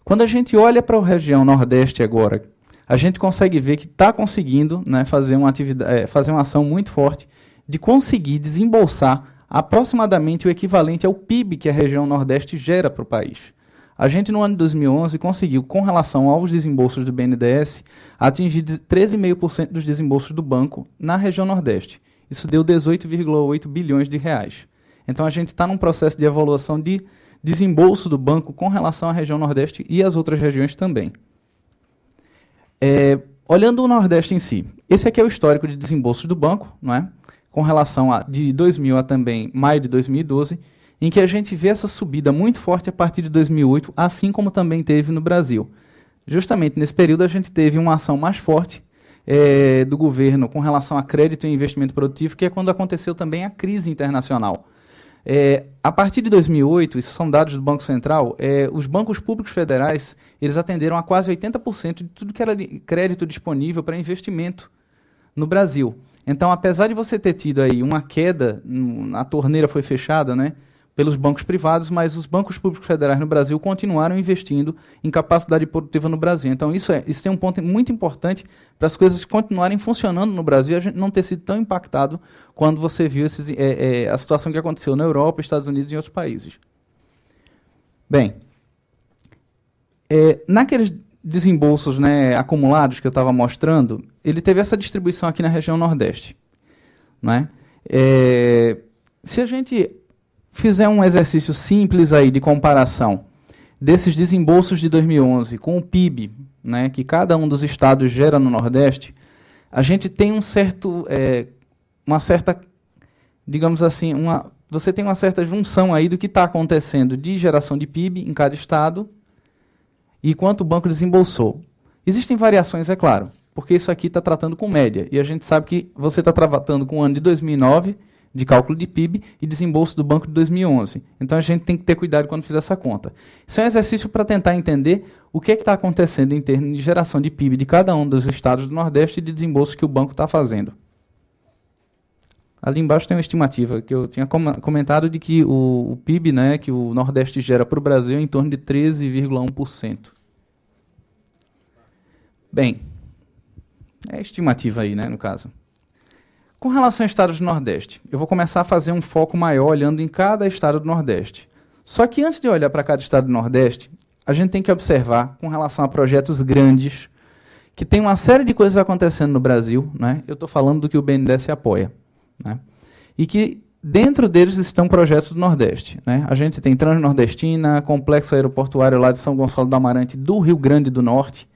Quando a gente olha para a região Nordeste agora, a gente consegue ver que está conseguindo, né, fazer uma ação muito forte de conseguir desembolsar aproximadamente o equivalente ao PIB que a região Nordeste gera para o país. A gente, no ano de 2011, conseguiu, com relação aos desembolsos do BNDES, atingir 13,5% dos desembolsos do banco na região Nordeste. Isso deu 18,8 bilhões de reais. Então, a gente está num processo de evolução de desembolso do banco com relação à região Nordeste e às outras regiões também. Olhando o Nordeste em si, esse aqui é o histórico de desembolsos do banco, não é? Com relação de 2000 a também maio de 2012, em que a gente vê essa subida muito forte a partir de 2008, assim como também teve no Brasil. Justamente nesse período a gente teve uma ação mais forte do governo com relação a crédito e investimento produtivo, que é quando aconteceu também a crise internacional. A partir de 2008, isso são dados do Banco Central, os bancos públicos federais eles atenderam a quase 80% de tudo que era crédito disponível para investimento no Brasil. Então, apesar de você ter tido aí uma queda, a torneira foi fechada, né, pelos bancos privados, mas os bancos públicos federais no Brasil continuaram investindo em capacidade produtiva no Brasil. Então, isso tem um ponto muito importante para as coisas continuarem funcionando no Brasil e a gente não ter sido tão impactado quando você viu a situação que aconteceu na Europa, Estados Unidos e em outros países. Bem, naqueles desembolsos, né, acumulados que eu estava mostrando, ele teve essa distribuição aqui na região Nordeste. Né? Se a gente fizer um exercício simples aí de comparação desses desembolsos de 2011 com o PIB, né, que cada um dos estados gera no Nordeste, a gente tem uma certa, digamos assim, você tem uma certa junção aí do que está acontecendo de geração de PIB em cada estado e quanto o banco desembolsou. Existem variações, é claro, porque isso aqui está tratando com média, e a gente sabe que você está tratando com o ano de 2009, de cálculo de PIB e desembolso do banco de 2011. Então, a gente tem que ter cuidado quando fizer essa conta. Isso é um exercício para tentar entender o que está acontecendo em termos de geração de PIB de cada um dos estados do Nordeste e de desembolso que o banco está fazendo. Ali embaixo tem uma estimativa, que eu tinha comentado de que o PIB, né, que o Nordeste gera para o Brasil é em torno de 13,1%. Bem, é estimativa aí, né, no caso. Com relação aos estados do Nordeste, eu vou começar a fazer um foco maior olhando em cada estado do Nordeste. Só que antes de olhar para cada estado do Nordeste, a gente tem que observar com relação a projetos grandes, que tem uma série de coisas acontecendo no Brasil, né? Eu estou falando do que o BNDES apoia, né? E que dentro deles estão projetos do Nordeste, né? A gente tem Transnordestina, Complexo Aeroportuário lá de São Gonçalo do Amarante, do Rio Grande do Norte,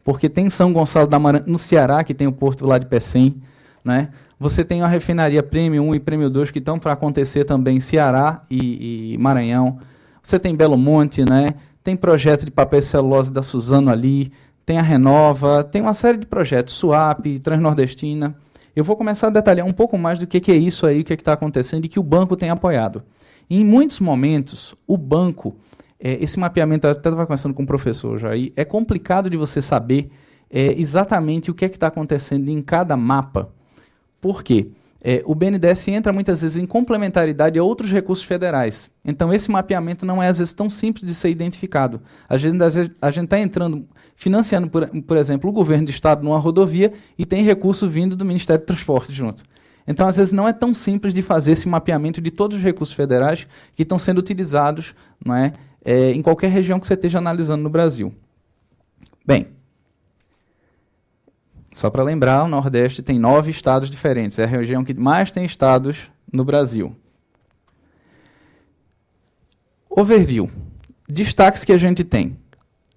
porque tem São Gonçalo do Amarante no Ceará, que tem o porto lá de Pecém, né? Você tem a refinaria Prêmio 1 e Prêmio 2 que estão para acontecer também em Ceará e Maranhão. Você tem Belo Monte, né? Tem projeto de papel e celulose da Suzano ali, tem a Renova, tem uma série de projetos, Suape, Transnordestina. Eu vou começar a detalhar um pouco mais do que é isso aí, o que está acontecendo e que o banco tem apoiado. Em muitos momentos, o banco, esse mapeamento, eu até estava conversando com o professor Jair, é complicado de você saber exatamente o que está acontecendo em cada mapa. Por quê? O BNDES entra muitas vezes em complementaridade a outros recursos federais. Então, esse mapeamento não é, às vezes, tão simples de ser identificado. Às vezes, a gente está entrando, financiando, por exemplo, o governo de estado numa rodovia e tem recurso vindo do Ministério do Transporte junto. Então, às vezes, não é tão simples de fazer esse mapeamento de todos os recursos federais que estão sendo utilizados, não é, em qualquer região que você esteja analisando no Brasil. Bem, só para lembrar, o Nordeste tem 9 estados diferentes. É a região que mais tem estados no Brasil. Overview. Destaques que a gente tem.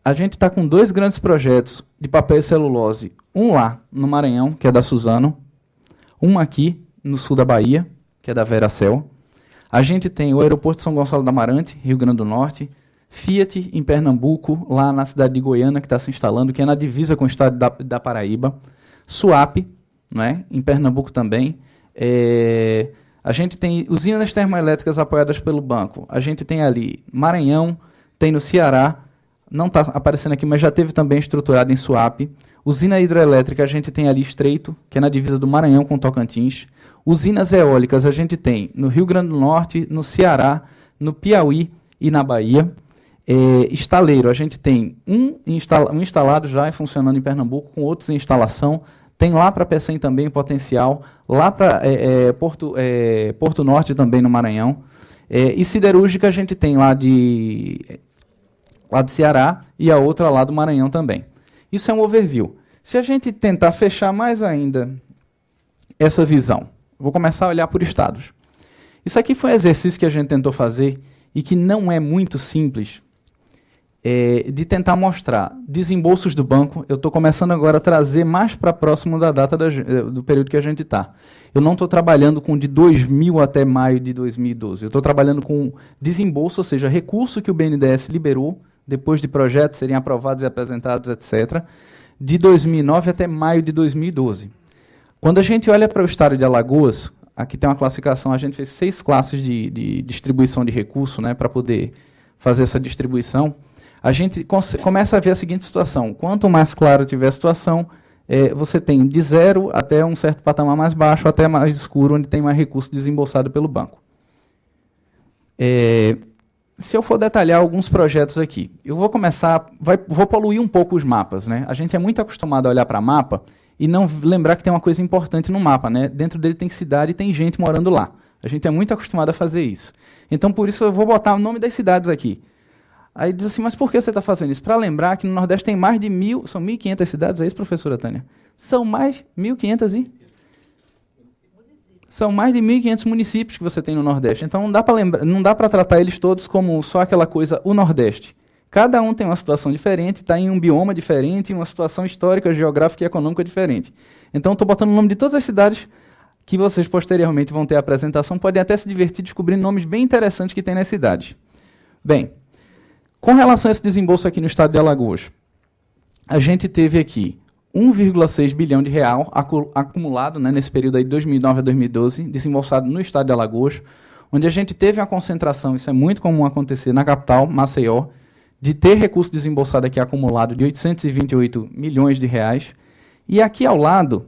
A gente está com 2 grandes projetos de papel e celulose. Um lá no Maranhão, que é da Suzano. Um aqui no sul da Bahia, que é da Veracel. A gente tem o aeroporto de São Gonçalo do Amarante, Rio Grande do Norte. Fiat, em Pernambuco, lá na cidade de Goiânia, que está se instalando, que é na divisa com o estado da Paraíba. Suape, né, em Pernambuco também. A gente tem usinas termoelétricas apoiadas pelo banco. A gente tem ali Maranhão, tem no Ceará, não está aparecendo aqui, mas já teve também estruturado em Suape. Usina hidrelétrica, a gente tem ali Estreito, que é na divisa do Maranhão com Tocantins. Usinas eólicas, a gente tem no Rio Grande do Norte, no Ceará, no Piauí e na Bahia. Estaleiro, a gente tem um instalado já funcionando em Pernambuco, com outros em instalação. Tem lá para Pecém também potencial, lá para Porto Norte também no Maranhão. E siderúrgica a gente tem lá de Ceará e a outra lá do Maranhão também. Isso é um overview. Se a gente tentar fechar mais ainda essa visão, vou começar a olhar por estados. Isso aqui foi um exercício que a gente tentou fazer e que não é muito simples, de tentar mostrar desembolsos do banco. Eu estou começando agora a trazer mais para próximo da data do período que a gente está. Eu não estou trabalhando com de 2000 até maio de 2012. Eu estou trabalhando com desembolso, ou seja, recurso que o BNDES liberou, depois de projetos serem aprovados e apresentados, etc., de 2009 até maio de 2012. Quando a gente olha para o estado de Alagoas, aqui tem uma classificação, a gente fez 6 classes de distribuição de recurso, né, para poder fazer essa distribuição. A gente começa a ver a seguinte situação: quanto mais claro tiver a situação, você tem de 0 até um certo patamar mais baixo, até mais escuro, onde tem mais recurso desembolsado pelo banco. Se eu for detalhar alguns projetos aqui, eu vou começar, vou poluir um pouco os mapas, né? A gente é muito acostumado a olhar para mapa e não lembrar que tem uma coisa importante no mapa, né? Dentro dele tem cidade e tem gente morando lá. A gente é muito acostumado a fazer isso. Então, por isso, eu vou botar o nome das cidades aqui. Aí diz assim, mas por que você está fazendo isso? Para lembrar que no Nordeste tem mais de 1.000, são 1.500 cidades, é isso, professora Tânia? São mais 1.500 e... São mais de 1.500 municípios que você tem no Nordeste. Então, não dá para tratar eles todos como só aquela coisa, o Nordeste. Cada um tem uma situação diferente, está em um bioma diferente, uma situação histórica, geográfica e econômica diferente. Então, estou botando o nome de todas as cidades que vocês posteriormente vão ter a apresentação, podem até se divertir descobrindo nomes bem interessantes que tem nas cidades. Bem, com relação a esse desembolso aqui no estado de Alagoas, a gente teve aqui 1,6 bilhão de real acumulado, né, nesse período aí de 2009 a 2012, desembolsado no estado de Alagoas, onde a gente teve uma concentração, isso é muito comum acontecer na capital, Maceió, de ter recurso desembolsado aqui acumulado de 828 milhões de reais. E aqui ao lado,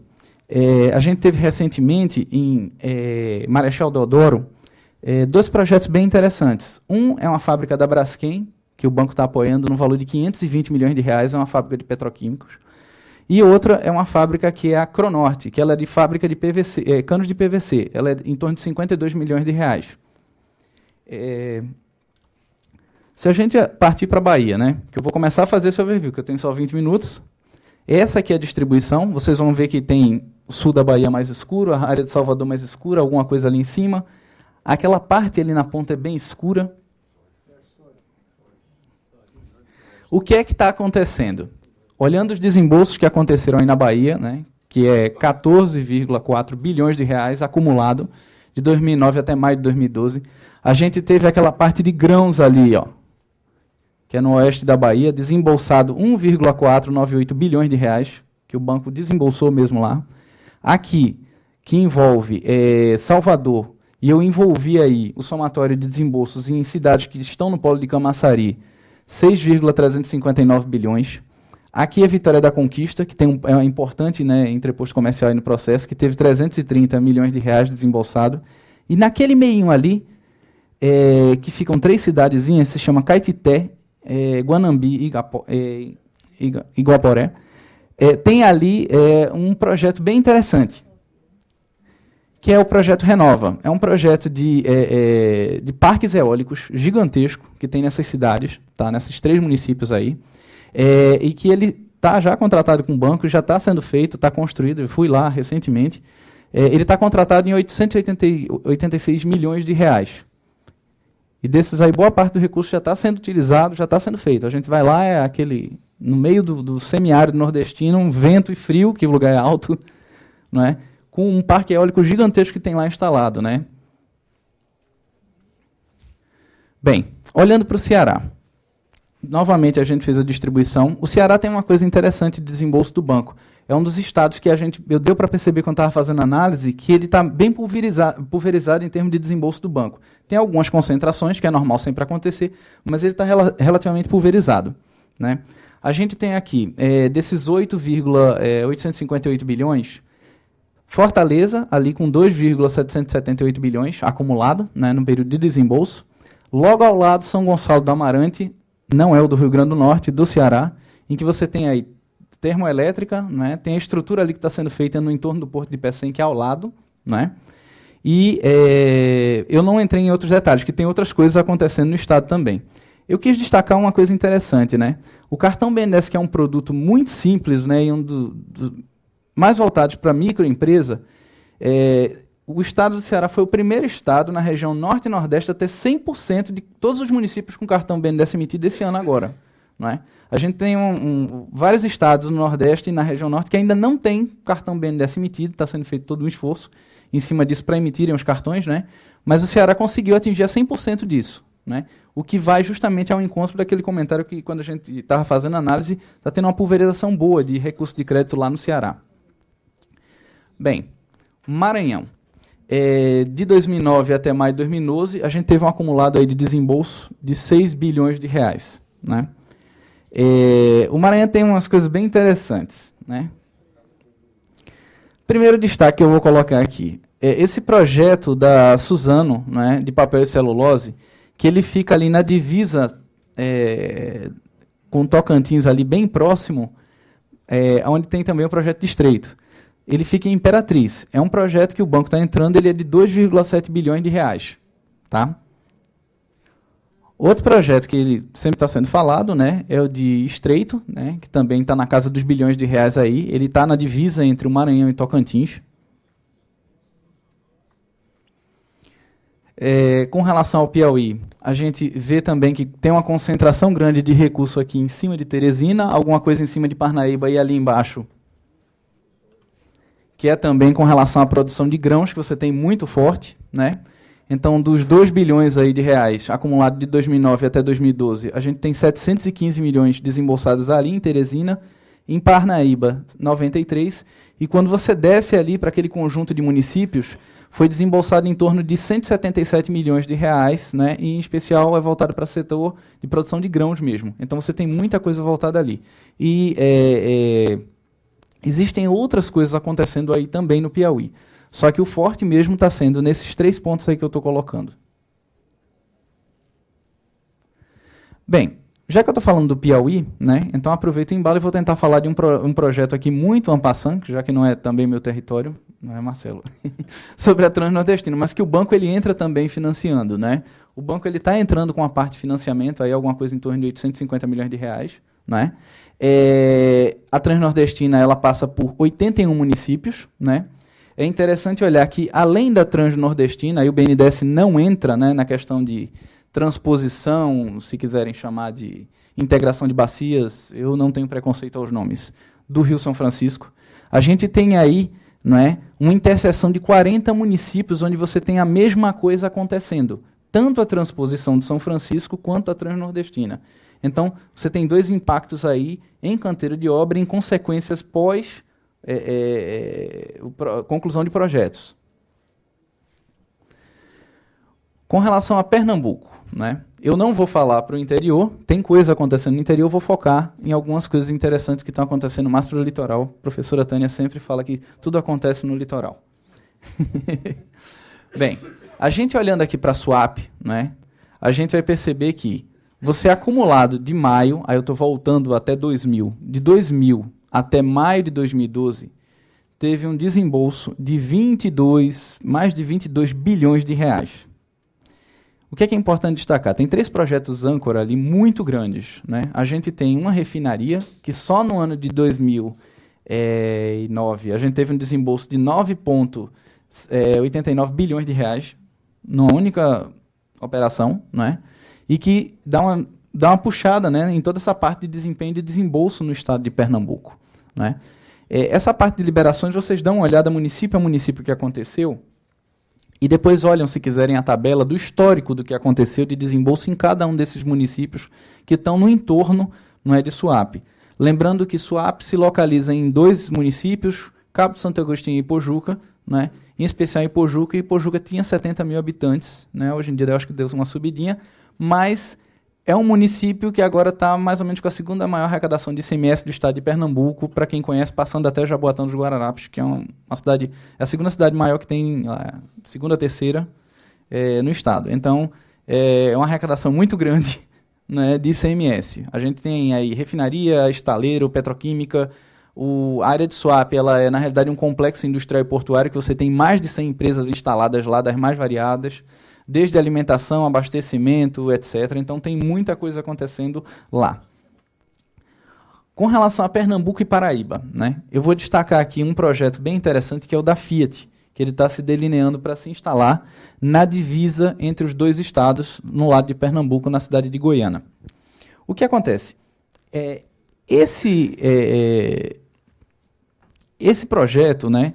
a gente teve recentemente, em Marechal Deodoro, dois projetos bem interessantes. Um é uma fábrica da Braskem, que o banco está apoiando no valor de 520 milhões de reais, é uma fábrica de petroquímicos. E outra é uma fábrica que é a Cronorte, que ela é de fábrica de PVC, canos de PVC. Ela é em torno de 52 milhões de reais. Se a gente partir para a Bahia, né, que eu vou começar a fazer esse overview, que eu tenho só 20 minutos. Essa aqui é a distribuição. Vocês vão ver que tem o sul da Bahia mais escuro, a área de Salvador mais escura, alguma coisa ali em cima. Aquela parte ali na ponta é bem escura. O que é que está acontecendo? Olhando os desembolsos que aconteceram aí na Bahia, né, que é 14,4 bilhões de reais acumulado de 2009 até maio de 2012, a gente teve aquela parte de grãos ali, ó, que é no oeste da Bahia, desembolsado 1,498 bilhões de reais, que o banco desembolsou mesmo lá. Aqui, que envolve Salvador, e eu envolvi aí o somatório de desembolsos em cidades que estão no polo de Camaçari, 6,359 bilhões. Aqui é Vitória da Conquista, que tem é importante, né, entreposto comercial aí no processo, que teve 330 milhões de reais desembolsado. E naquele meinho ali, que ficam 3 cidadezinhas, se chama Caetité, Guanambi e Iguaporé, tem ali um projeto bem interessante, que é o projeto Renova. É um projeto de parques eólicos gigantesco que tem nessas cidades, tá, nesses 3 municípios aí, e que ele está já contratado com o banco, já está sendo feito, está construído, eu fui lá recentemente. Ele está contratado em 886 milhões de reais. E desses aí, boa parte do recurso já está sendo utilizado, já está sendo feito. A gente vai lá, no meio do semiárido nordestino, um vento e frio, que o lugar é alto, não é? Com um parque eólico gigantesco que tem lá instalado, né? Bem, olhando para o Ceará. Novamente a gente fez a distribuição. O Ceará tem uma coisa interessante de desembolso do banco. É um dos estados que eu deu para perceber quando estava fazendo análise que ele está bem pulverizado em termos de desembolso do banco. Tem algumas concentrações, que é normal sempre acontecer, mas ele está relativamente pulverizado, né? A gente tem aqui, desses 8,858 bilhões, Fortaleza, ali com 2,778 bilhões acumulado, né, no período de desembolso. Logo ao lado, São Gonçalo do Amarante, não é o do Rio Grande do Norte, do Ceará, em que você tem aí termoelétrica, né, tem a estrutura ali que está sendo feita no entorno do Porto de Pecém, que é ao lado, né, e eu não entrei em outros detalhes, que tem outras coisas acontecendo no estado também. Eu quis destacar uma coisa interessante, né, o cartão BNDES, que é um produto muito simples, né, e um dos mais voltados para a microempresa, o estado do Ceará foi o primeiro estado na região norte e nordeste a ter 100% de todos os municípios com cartão BNDES emitido esse ano agora, não é? A gente tem vários estados no nordeste e na região norte que ainda não tem cartão BNDES emitido, está sendo feito todo um esforço em cima disso para emitirem os cartões, né? Mas o Ceará conseguiu atingir a 100% disso, né? O que vai justamente ao encontro daquele comentário que, quando a gente estava fazendo análise, está tendo uma pulverização boa de recurso de crédito lá no Ceará. Bem, Maranhão. De 2009 até maio de 2012, a gente teve um acumulado aí de desembolso de 6 bilhões de reais, né? O Maranhão tem umas coisas bem interessantes, né? Primeiro destaque que eu vou colocar aqui, esse projeto da Suzano, né, de papel e celulose, que ele fica ali na divisa com Tocantins, ali bem próximo, onde tem também o projeto de Estreito. Ele fica em Imperatriz. É um projeto que o banco está entrando, ele é de 2,7 bilhões de reais. Tá? Outro projeto que ele sempre está sendo falado, né, é o de Estreito, né, que também está na casa dos bilhões de reais aí. Ele está na divisa entre o Maranhão e Tocantins. Com relação ao Piauí, a gente vê também que tem uma concentração grande de recurso aqui em cima de Teresina, alguma coisa em cima de Parnaíba e ali embaixo, que é também com relação à produção de grãos, que você tem muito forte, né? Então, dos 2 bilhões aí de reais acumulados de 2009 até 2012, a gente tem 715 milhões desembolsados ali em Teresina em Parnaíba, 93, e quando você desce ali para aquele conjunto de municípios, foi desembolsado em torno de 177 milhões de reais, né, e em especial é voltado para o setor de produção de grãos mesmo. Então você tem muita coisa voltada ali. E existem outras coisas acontecendo aí também no Piauí. Só que o forte mesmo está sendo nesses 3 pontos aí que eu estou colocando. Bem, já que eu estou falando do Piauí, né, então aproveito o embalo e vou tentar falar de um projeto aqui muito en passant, já que não é também meu território, não é, Marcelo? Sobre a Transnordestina, mas que o banco ele entra também financiando, né? O banco ele está entrando com a parte de financiamento, aí alguma coisa em torno de 850 milhões de reais, né? A Transnordestina ela passa por 81 municípios, né? É interessante olhar que, além da Transnordestina, aí o BNDES não entra, né, na questão de transposição, se quiserem chamar de integração de bacias, eu não tenho preconceito aos nomes, do Rio São Francisco. A gente tem aí, não é, uma interseção de 40 municípios onde você tem a mesma coisa acontecendo, tanto a transposição de São Francisco quanto a Transnordestina. Então, você tem 2 impactos aí em canteiro de obra, em consequências pós conclusão de projetos. Com relação a Pernambuco, né, eu não vou falar para o interior, tem coisa acontecendo no interior, eu vou focar em algumas coisas interessantes que estão acontecendo mais para o litoral. A professora Tânia sempre fala que tudo acontece no litoral. Bem, a gente olhando aqui para a SUAP, né, a gente vai perceber que você acumulado de maio, aí eu estou voltando até 2000, de 2000 até maio de 2012, teve um desembolso de mais de 22 bilhões de reais. O que é importante destacar? Tem 3 projetos âncora ali muito grandes, né? A gente tem uma refinaria, que só no ano de 2009 a gente teve um desembolso de 9,89 bilhões de reais, numa única operação, né? E que dá uma puxada, né, em toda essa parte de desempenho de desembolso no estado de Pernambuco, né? Essa parte de liberações, vocês dão uma olhada município a município que aconteceu, e depois olham, se quiserem, a tabela do histórico do que aconteceu de desembolso em cada um desses municípios que estão no entorno, não é, de Suape. Lembrando que Suape se localiza em 2 municípios, Cabo de Santo Agostinho e Ipojuca, né? Em especial em Ipojuca, e Ipojuca tinha 70 mil habitantes, né? Hoje em dia eu acho que deu uma subidinha, mas é um município que agora está mais ou menos com a 2ª maior arrecadação de ICMS do estado de Pernambuco, para quem conhece, passando até Jaboatão dos Guararapes, que é uma cidade, é a 2ª cidade maior que tem, 2ª, 3ª no estado. Então, é uma arrecadação muito grande, né, de ICMS. A gente tem aí refinaria, estaleiro, petroquímica. A área de Suape, ela é, na realidade, um complexo industrial e portuário que você tem mais de 100 empresas instaladas lá, das mais variadas, desde alimentação, abastecimento, etc. Então, tem muita coisa acontecendo lá. Com relação a Pernambuco e Paraíba, né, eu vou destacar aqui um projeto bem interessante, que é o da Fiat, que ele está se delineando para se instalar na divisa entre os 2 estados, no lado de Pernambuco, na cidade de Goiânia. O que acontece? Esse projeto, né,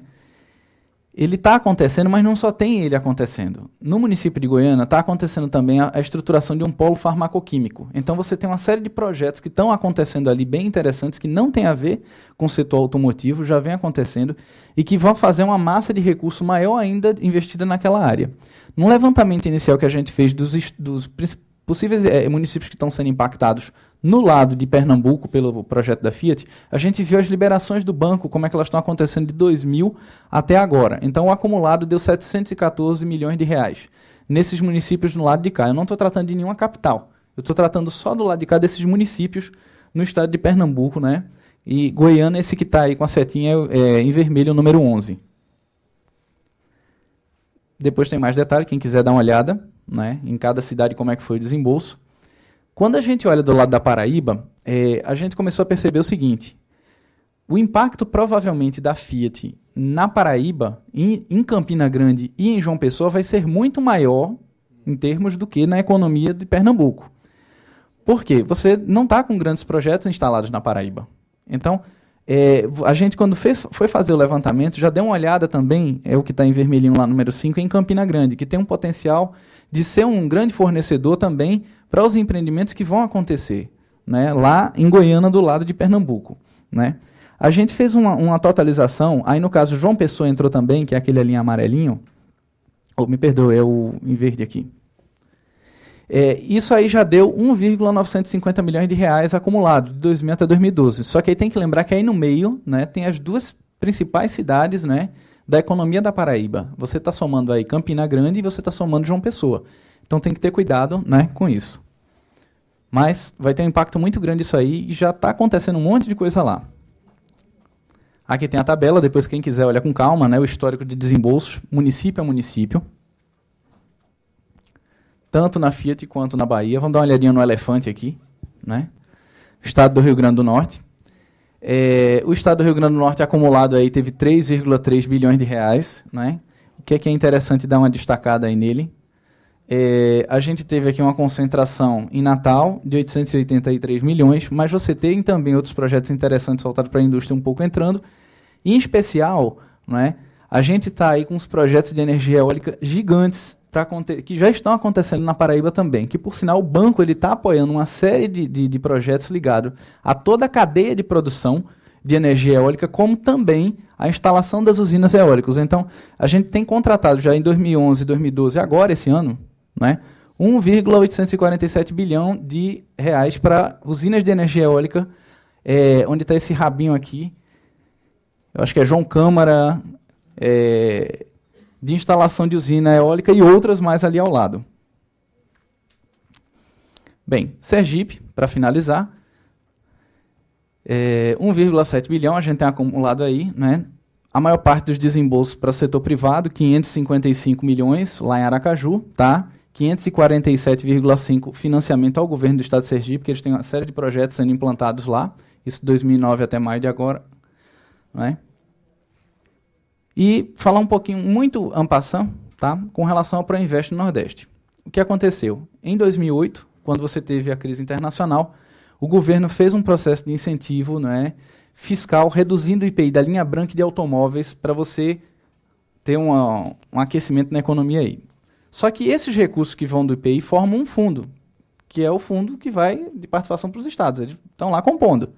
ele está acontecendo, mas não só tem ele acontecendo. No município de Goiânia está acontecendo também a estruturação de um polo farmacoquímico. Então você tem uma série de projetos que estão acontecendo ali bem interessantes, que não tem a ver com o setor automotivo, já vem acontecendo, e que vão fazer uma massa de recurso maior ainda investida naquela área. No levantamento inicial que a gente fez dos possíveis municípios que estão sendo impactados no lado de Pernambuco pelo projeto da Fiat, a gente viu as liberações do banco, como é que elas estão acontecendo de 2000 até agora. Então, o acumulado deu 714 milhões de reais nesses municípios no lado de cá. Eu não estou tratando de nenhuma capital, eu estou tratando só do lado de cá desses municípios no estado de Pernambuco, né? E Goiânia, esse que está aí com a setinha em vermelho, o número 11. Depois tem mais detalhe, quem quiser dar uma olhada, né, em cada cidade como é que foi o desembolso. Quando a gente olha do lado da Paraíba, a gente começou a perceber o seguinte: o impacto provavelmente da Fiat na Paraíba, em Campina Grande e em João Pessoa vai ser muito maior em termos do que na economia de Pernambuco. Por quê? Você não está com grandes projetos instalados na Paraíba. Então, a gente, quando foi fazer o levantamento, já deu uma olhada também, o que está em vermelhinho lá, número 5, em Campina Grande, que tem um potencial de ser um grande fornecedor também para os empreendimentos que vão acontecer, né, lá em Goiânia, do lado de Pernambuco. né? A gente fez uma totalização, aí no caso João Pessoa entrou também, que é aquele ali amarelinho, me perdoe, é o em verde aqui. Isso aí já deu 1,950 milhões de reais acumulado, de 2000 até 2012. Só que aí tem que lembrar que aí no meio, né, tem as duas principais cidades, né, da economia da Paraíba. Você está somando aí Campina Grande e você está somando João Pessoa. Então tem que ter cuidado, né, com isso. Mas vai ter um impacto muito grande isso aí e já está acontecendo um monte de coisa lá. Aqui tem a tabela, depois quem quiser olha com calma, né, o histórico de desembolsos, município a município. Tanto na Fiat quanto na Bahia. Vamos dar uma olhadinha no elefante aqui, né? Estado do Rio Grande do Norte. O Estado do Rio Grande do Norte acumulado aí teve 3,3 bilhões de reais, né? O que é interessante dar uma destacada aí nele? A gente teve aqui uma concentração em Natal de 883 milhões, mas você tem também outros projetos interessantes voltados para a indústria um pouco entrando. Em especial, né, a gente está aí com os projetos de energia eólica gigantes que já estão acontecendo na Paraíba também, que por sinal o banco está apoiando uma série de projetos ligados a toda a cadeia de produção de energia eólica, como também a instalação das usinas eólicas. Então, a gente tem contratado já em 2011, 2012, agora esse ano, né, 1,847 bilhão de reais para usinas de energia eólica, onde está esse rabinho aqui, eu acho que é João Câmara, de instalação de usina eólica e outras mais ali ao lado. Bem, Sergipe, para finalizar, 1,7 bilhão a gente tem acumulado aí, né? A maior parte dos desembolsos para o setor privado, 555 milhões lá em Aracaju, tá? 547,5 financiamento ao governo do estado de Sergipe, que eles têm uma série de projetos sendo implantados lá, isso de 2009 até maio de agora, né? E falar um pouquinho, muito en passant, tá? Com relação ao Proinvest no Nordeste. O que aconteceu? Em 2008, quando você teve a crise internacional, o governo fez um processo de incentivo, né, fiscal, reduzindo o IPI da linha branca de automóveis para você ter um aquecimento na economia aí. Só que esses recursos que vão do IPI formam um fundo, que é o fundo que vai de participação para os estados. Eles estão lá compondo.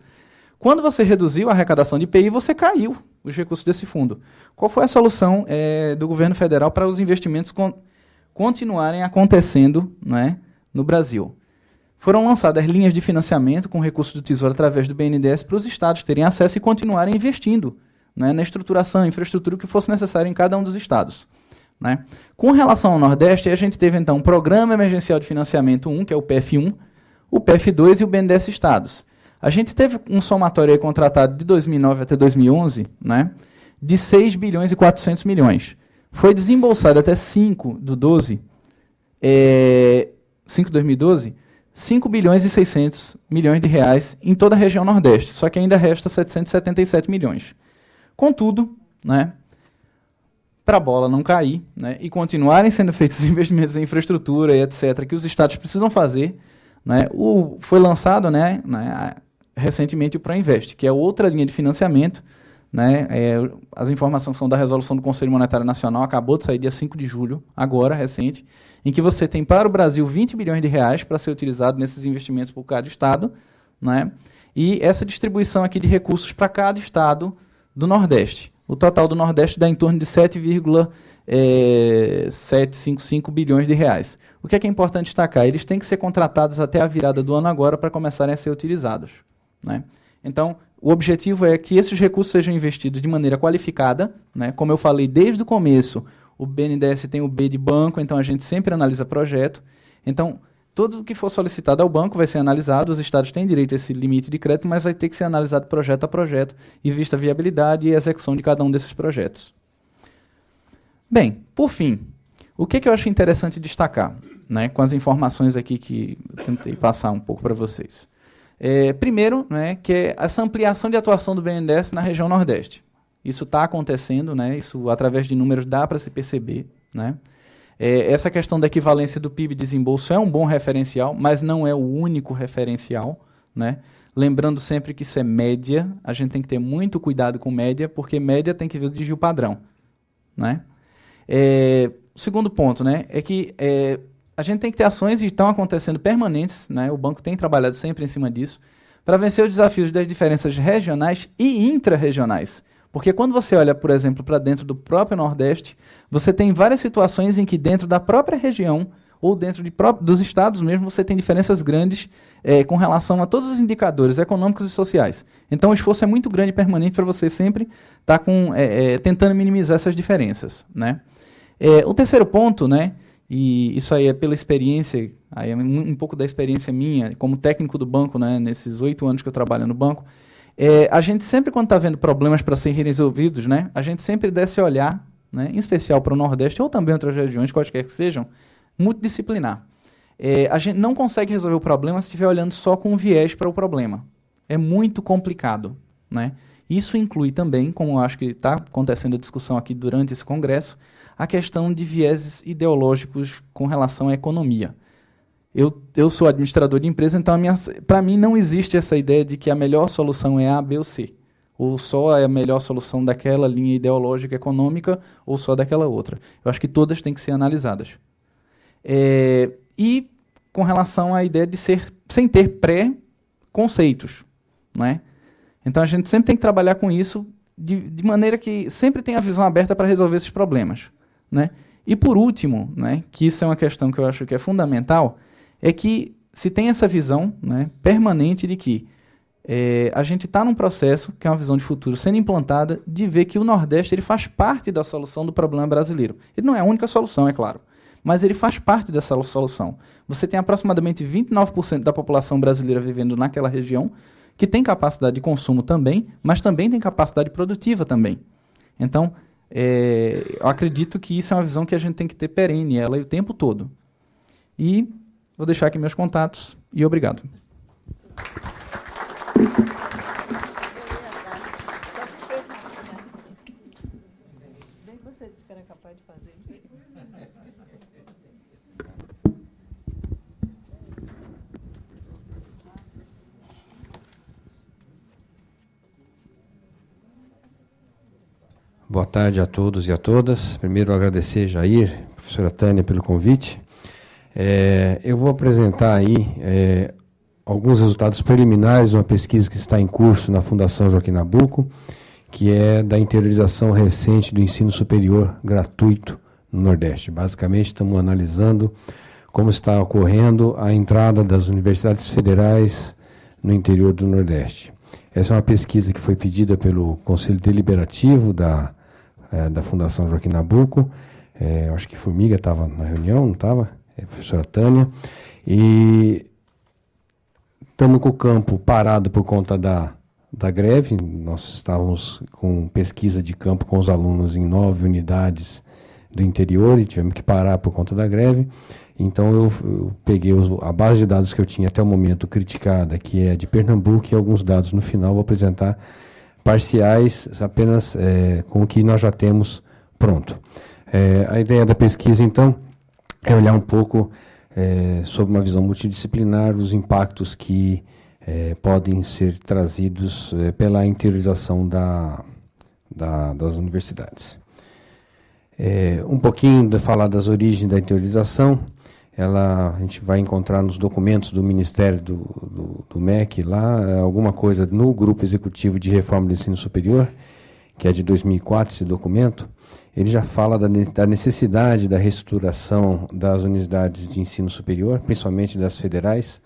Quando você reduziu a arrecadação de IPI, você caiu os recursos desse fundo. Qual foi a solução do governo federal para os investimentos continuarem acontecendo, né, no Brasil? Foram lançadas linhas de financiamento com recursos do Tesouro através do BNDES para os estados terem acesso e continuarem investindo, né, na estruturação, infraestrutura que fosse necessária em cada um dos estados, né? Com relação ao Nordeste, a gente teve então o Programa Emergencial de Financiamento 1, que é o PF1, o PF2 e o BNDES Estados. A gente teve um somatório aí contratado de 2009 até 2011, né, de 6 bilhões e 400 milhões. Foi desembolsado até 5 de 2012, 5 bilhões e 600 milhões de reais em toda a região Nordeste, só que ainda resta 777 milhões. Contudo, né, para a bola não cair, né, e continuarem sendo feitos investimentos em infraestrutura e etc., que os estados precisam fazer, né, foi lançado, né, recentemente o Proinvest, que é outra linha de financiamento, né, as informações são da resolução do Conselho Monetário Nacional, acabou de sair dia 5 de julho, agora, recente, em que você tem para o Brasil 20 bilhões de reais para ser utilizado nesses investimentos por cada estado, né, e essa distribuição aqui de recursos para cada estado do Nordeste. O total do Nordeste dá em torno de 7,755 bilhões de reais. O que é importante destacar? Eles têm que ser contratados até a virada do ano agora para começarem a ser utilizados, né? Então, o objetivo é que esses recursos sejam investidos de maneira qualificada, né? Como eu falei desde o começo, o BNDES tem o B de banco, então a gente sempre analisa projeto. Então, tudo o que for solicitado ao banco vai ser analisado, os estados têm direito a esse limite de crédito, mas vai ter que ser analisado projeto a projeto e vista a viabilidade e a execução de cada um desses projetos. Bem, por fim, o que eu acho interessante destacar, né, com as informações aqui que eu tentei passar um pouco para vocês? Primeiro, né, que é essa ampliação de atuação do BNDES na região Nordeste. Isso está acontecendo, né, isso através de números dá para se perceber, né? Essa questão da equivalência do PIB e desembolso é um bom referencial, mas não é o único referencial, né? Lembrando sempre que isso é média, a gente tem que ter muito cuidado com média, porque média tem que vir o padrão, né? O segundo ponto, né, é que a gente tem que ter ações que estão acontecendo permanentes, né? O banco tem trabalhado sempre em cima disso, para vencer os desafios das diferenças regionais e intra-regionais. Porque quando você olha, por exemplo, para dentro do próprio Nordeste, você tem várias situações em que dentro da própria região ou dentro dos estados mesmo, você tem diferenças grandes com relação a todos os indicadores econômicos e sociais. Então, o esforço é muito grande e permanente para você sempre estar tentando minimizar essas diferenças, né? O terceiro ponto, né, e isso aí é pela experiência, aí é um pouco da experiência minha, como técnico do banco, né, nesses 8 anos que eu trabalho no banco, a gente sempre, quando está vendo problemas para serem resolvidos, né, a gente sempre desce olhar, né, em especial para o Nordeste, ou também outras regiões, quaisquer que sejam, multidisciplinar. A gente não consegue resolver o problema se estiver olhando só com um viés para o problema. É muito complicado, né? Isso inclui também, como eu acho que está acontecendo a discussão aqui durante esse congresso, a questão de vieses ideológicos com relação à economia. Eu sou administrador de empresa, então para mim não existe essa ideia de que a melhor solução é A, B ou C, ou só é a melhor solução daquela linha ideológica econômica, ou só daquela outra. Eu acho que todas têm que ser analisadas. E com relação à ideia de ser sem ter pré-conceitos, né? Então a gente sempre tem que trabalhar com isso de maneira que sempre tenha a visão aberta para resolver esses problemas, né? E por último, né, que isso é uma questão que eu acho que é fundamental, é que se tem essa visão, né, permanente de que a gente está num processo, que é uma visão de futuro sendo implantada, de ver que o Nordeste ele faz parte da solução do problema brasileiro. Ele não é a única solução, é claro, mas ele faz parte dessa solução. Você tem aproximadamente 29% da população brasileira vivendo naquela região, que tem capacidade de consumo também, mas também tem capacidade produtiva também. Então, eu acredito que isso é uma visão que a gente tem que ter perene, ela o tempo todo. E vou deixar aqui meus contatos e obrigado. Você disse que era capaz de fazer. Boa tarde a todos e a todas. Primeiro, agradecer Jair, professora Tânia, pelo convite. Eu vou apresentar aí alguns resultados preliminares de uma pesquisa que está em curso na Fundação Joaquim Nabuco, que é da interiorização recente do ensino superior gratuito no Nordeste. Basicamente, estamos analisando como está ocorrendo a entrada das universidades federais no interior do Nordeste. Essa é uma pesquisa que foi pedida pelo Conselho Deliberativo da Fundação Joaquim Nabuco. Acho que Formiga estava na reunião, não estava? A professora Tânia. E estamos com o campo parado por conta da greve. Nós estávamos com pesquisa de campo com os alunos em 9 unidades do interior e tivemos que parar por conta da greve. Então eu peguei a base de dados que eu tinha até o momento criticada, que é de Pernambuco, e alguns dados no final vou apresentar parciais, apenas com o que nós já temos pronto. A ideia da pesquisa, então, é olhar um pouco sobre uma visão multidisciplinar os impactos que podem ser trazidos pela interiorização das universidades. Um pouquinho de falar das origens da interiorização. A gente vai encontrar nos documentos do Ministério do MEC lá, alguma coisa no Grupo Executivo de Reforma do Ensino Superior, que é de 2004, esse documento. Ele já fala da necessidade da reestruturação das unidades de ensino superior, principalmente das federais,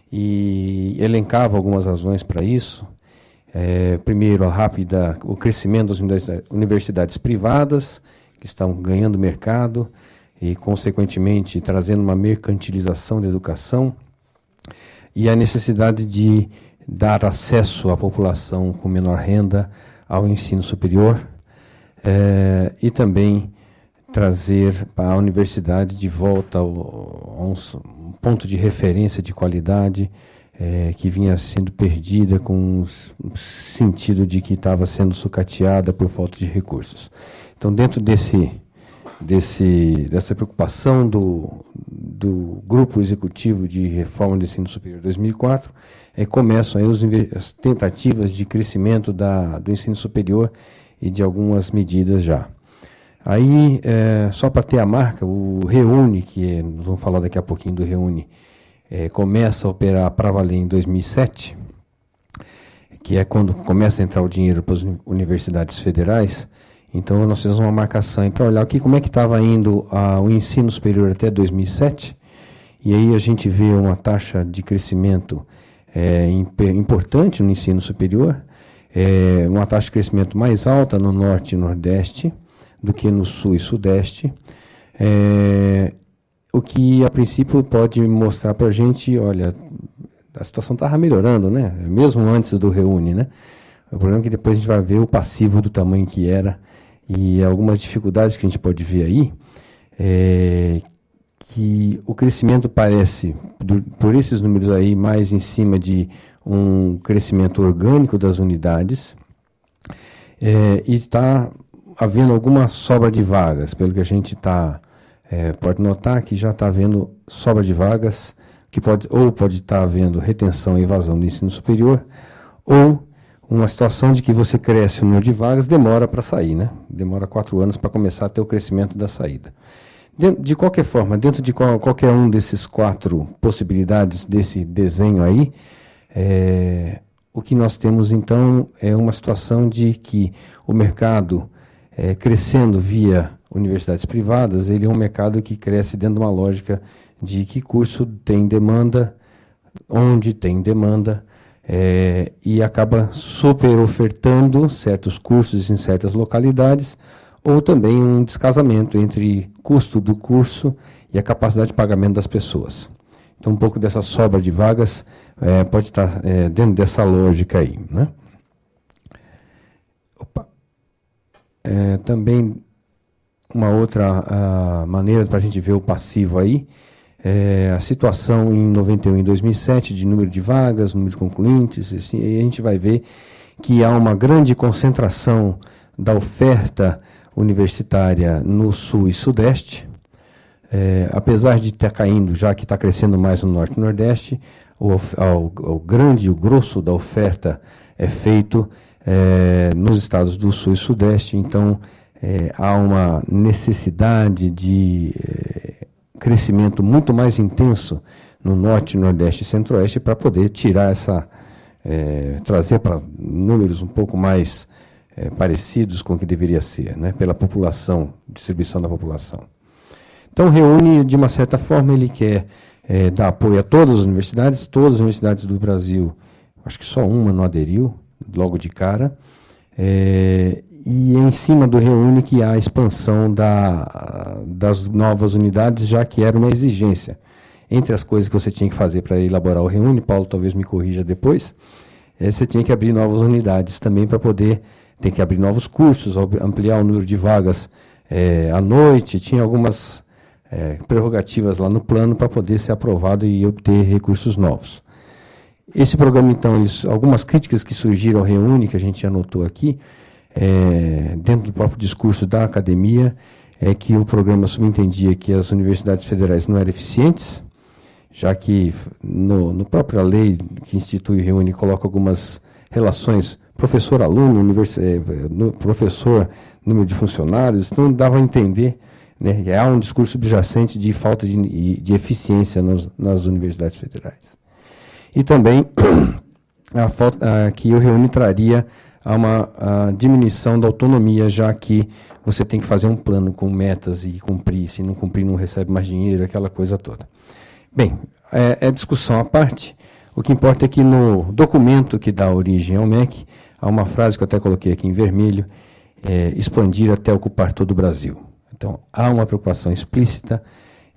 e elencava algumas razões para isso. Primeiro, o crescimento das universidades privadas, que estão ganhando mercado, e, consequentemente, trazendo uma mercantilização da educação, e a necessidade de dar acesso à população com menor renda ao ensino superior, e também trazer a universidade de volta a um ponto de referência de qualidade que vinha sendo perdida, com o sentido de que estava sendo sucateada por falta de recursos. Então, dentro dessa preocupação do Grupo Executivo de Reforma do Ensino Superior 2004, começam aí as tentativas de crescimento do ensino superior e de algumas medidas já. Aí, só para ter a marca, o REUNE, nós vamos falar daqui a pouquinho do REUNE, começa a operar para valer em 2007, que é quando começa a entrar o dinheiro para as universidades federais. Então, nós fizemos uma marcação para olhar aqui como é que estava indo o ensino superior até 2007, e aí a gente vê uma taxa de crescimento importante no ensino superior, uma taxa de crescimento mais alta no Norte e Nordeste do que no Sul e Sudeste, o que, a princípio, pode mostrar para a gente, olha, a situação estava melhorando, né? Mesmo antes do Reúne, né? O problema é que depois a gente vai ver o passivo do tamanho que era, e algumas dificuldades que a gente pode ver aí, que o crescimento parece, por esses números aí, mais em cima de um crescimento orgânico das unidades, e está havendo alguma sobra de vagas, pelo que a gente pode notar que já está havendo sobra de vagas, que pode estar havendo retenção e evasão do ensino superior, ou uma situação de que você cresce o número de vagas, demora para sair, né? Demora 4 anos para começar a ter o crescimento da saída. De qualquer forma, dentro de qualquer um desses 4 possibilidades desse desenho aí, o que nós temos, então, é uma situação de que o mercado, crescendo via universidades privadas, ele é um mercado que cresce dentro de uma lógica de que curso tem demanda, onde tem demanda, e acaba super ofertando certos cursos em certas localidades, ou também um descasamento entre custo do curso e a capacidade de pagamento das pessoas. Então, um pouco dessa sobra de vagas pode estar dentro dessa lógica aí, né? Também uma outra maneira para a gente ver o passivo aí, a situação em 91 e 2007 de número de vagas, número de concluintes, assim, e a gente vai ver que há uma grande concentração da oferta universitária no Sul e Sudeste, apesar de estar caindo, já que está crescendo mais no Norte e Nordeste, o grosso da oferta é feito nos estados do Sul e Sudeste, então há uma necessidade de crescimento muito mais intenso no Norte, Nordeste e Centro-Oeste para poder tirar trazer para números um pouco mais parecidos com o que deveria ser, né, pela população, distribuição da população. Então, Reúne, de uma certa forma, ele quer dar apoio a todas as universidades do Brasil, acho que só uma não aderiu, logo de cara, e em cima do Reúne que há a expansão das novas unidades, já que era uma exigência. Entre as coisas que você tinha que fazer para elaborar o Reúne, Paulo talvez me corrija depois, você tinha que abrir novas unidades também para poder, tem que abrir novos cursos, ampliar o número de vagas à noite, tinha algumas prerrogativas lá no plano para poder ser aprovado e obter recursos novos. Esse programa, então, algumas críticas que surgiram ao Reúne, que a gente anotou aqui, dentro do próprio discurso da academia, é que o programa subentendia que as universidades federais não eram eficientes, já que no própria lei que institui o Reúne coloca algumas relações professor-aluno, professor, número de funcionários, então dava a entender, né, que há um discurso subjacente de falta de eficiência nas universidades federais. E também que o Reúne traria a diminuição da autonomia, já que você tem que fazer um plano com metas e cumprir, se não cumprir não recebe mais dinheiro, aquela coisa toda. Bem, é discussão à parte. O que importa é que no documento que dá origem ao MEC, há uma frase que eu até coloquei aqui em vermelho, expandir até ocupar todo o Brasil. Então, há uma preocupação explícita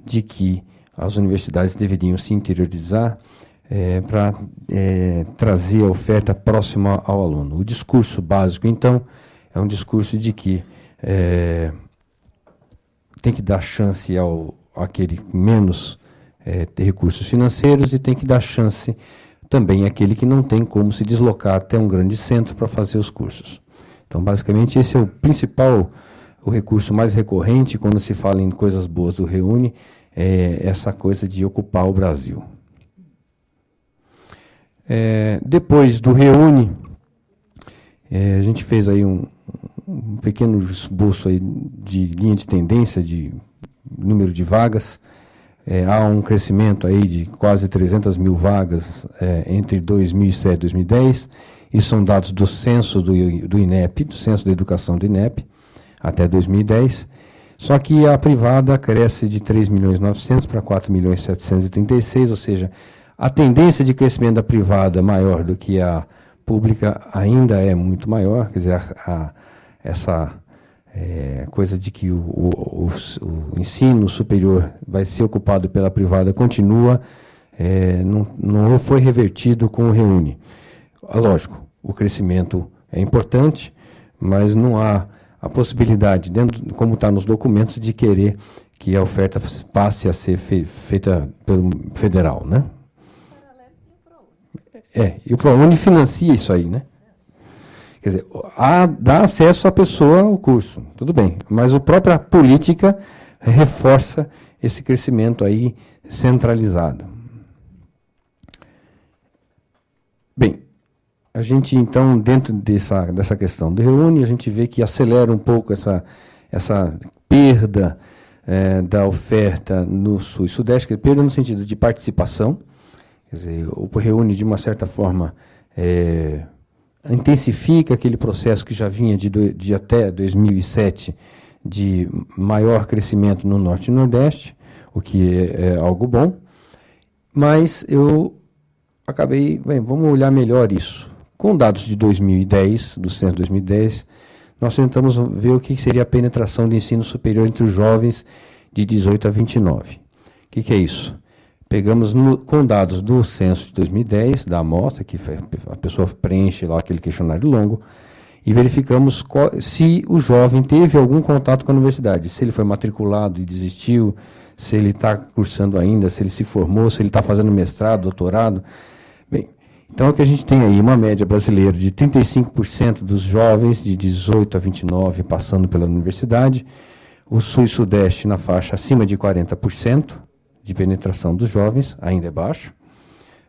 de que as universidades deveriam se interiorizar para trazer a oferta próxima ao aluno. O discurso básico, então, é um discurso de que tem que dar chance àquele menos ter recursos financeiros e tem que dar chance também àquele que não tem como se deslocar até um grande centro para fazer os cursos. Então, basicamente, esse é o principal, o recurso mais recorrente quando se fala em coisas boas do Reúne, essa coisa de ocupar o Brasil. Depois do Reúne, a gente fez aí um pequeno esboço aí de linha de tendência de número de vagas. Há um crescimento aí de quase 300 mil vagas entre 2007 e 2010, Isso são dados do censo do INEP, do Censo da Educação do INEP, até 2010. Só que a privada cresce de 3.900.000 para 4.736.000, ou seja, a tendência de crescimento da privada maior do que a pública ainda é muito maior, quer dizer, essa coisa de que o ensino superior vai ser ocupado pela privada continua, não foi revertido com o Reúne. Lógico, o crescimento é importante, mas não há a possibilidade, como está nos documentos, de querer que a oferta passe a ser feita pelo federal, né? E o ProUni financia isso aí, né? Quer dizer, dá acesso à pessoa ao curso, tudo bem, mas a própria política reforça esse crescimento aí centralizado. Bem, a gente, então, dentro dessa questão do Reúne, a gente vê que acelera um pouco essa perda da oferta no Sul e Sudeste, perda no sentido de participação. Quer dizer, o Reúne, de uma certa forma, intensifica aquele processo que já vinha de até 2007, de maior crescimento no Norte e Nordeste, o que é algo bom, mas eu acabei, vamos olhar melhor isso. Com dados de 2010, do censo de 2010, nós tentamos ver o que seria a penetração do ensino superior entre os jovens de 18 a 29. O que é isso? Pegamos com dados do censo de 2010, da amostra, que a pessoa preenche lá aquele questionário longo, e verificamos se o jovem teve algum contato com a universidade, se ele foi matriculado e desistiu, se ele está cursando ainda, se ele se formou, se ele está fazendo mestrado, doutorado. Bem, então, o que a gente tem aí, uma média brasileira de 35% dos jovens de 18 a 29 passando pela universidade, o Sul e Sudeste na faixa acima de 40% de penetração dos jovens, ainda é baixo,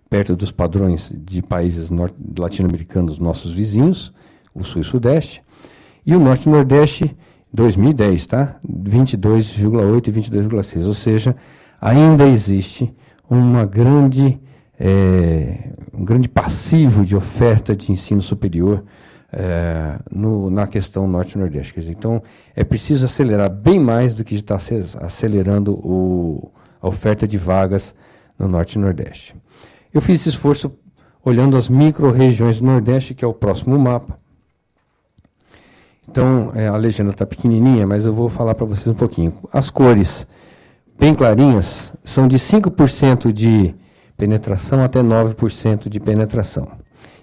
perto dos padrões de países latino-americanos, nossos vizinhos, o Sul e Sudeste, e o Norte e Nordeste, 2010, tá? 22,8 e 22,6, ou seja, ainda existe um grande passivo de oferta de ensino superior na questão Norte e Nordeste. Quer dizer, então, é preciso acelerar bem mais do que está acelerando a oferta de vagas no Norte e Nordeste. Eu fiz esse esforço olhando as micro-regiões do Nordeste, que é o próximo mapa. Então, a legenda está pequenininha, mas eu vou falar para vocês um pouquinho. As cores bem clarinhas são de 5% de penetração até 9% de penetração.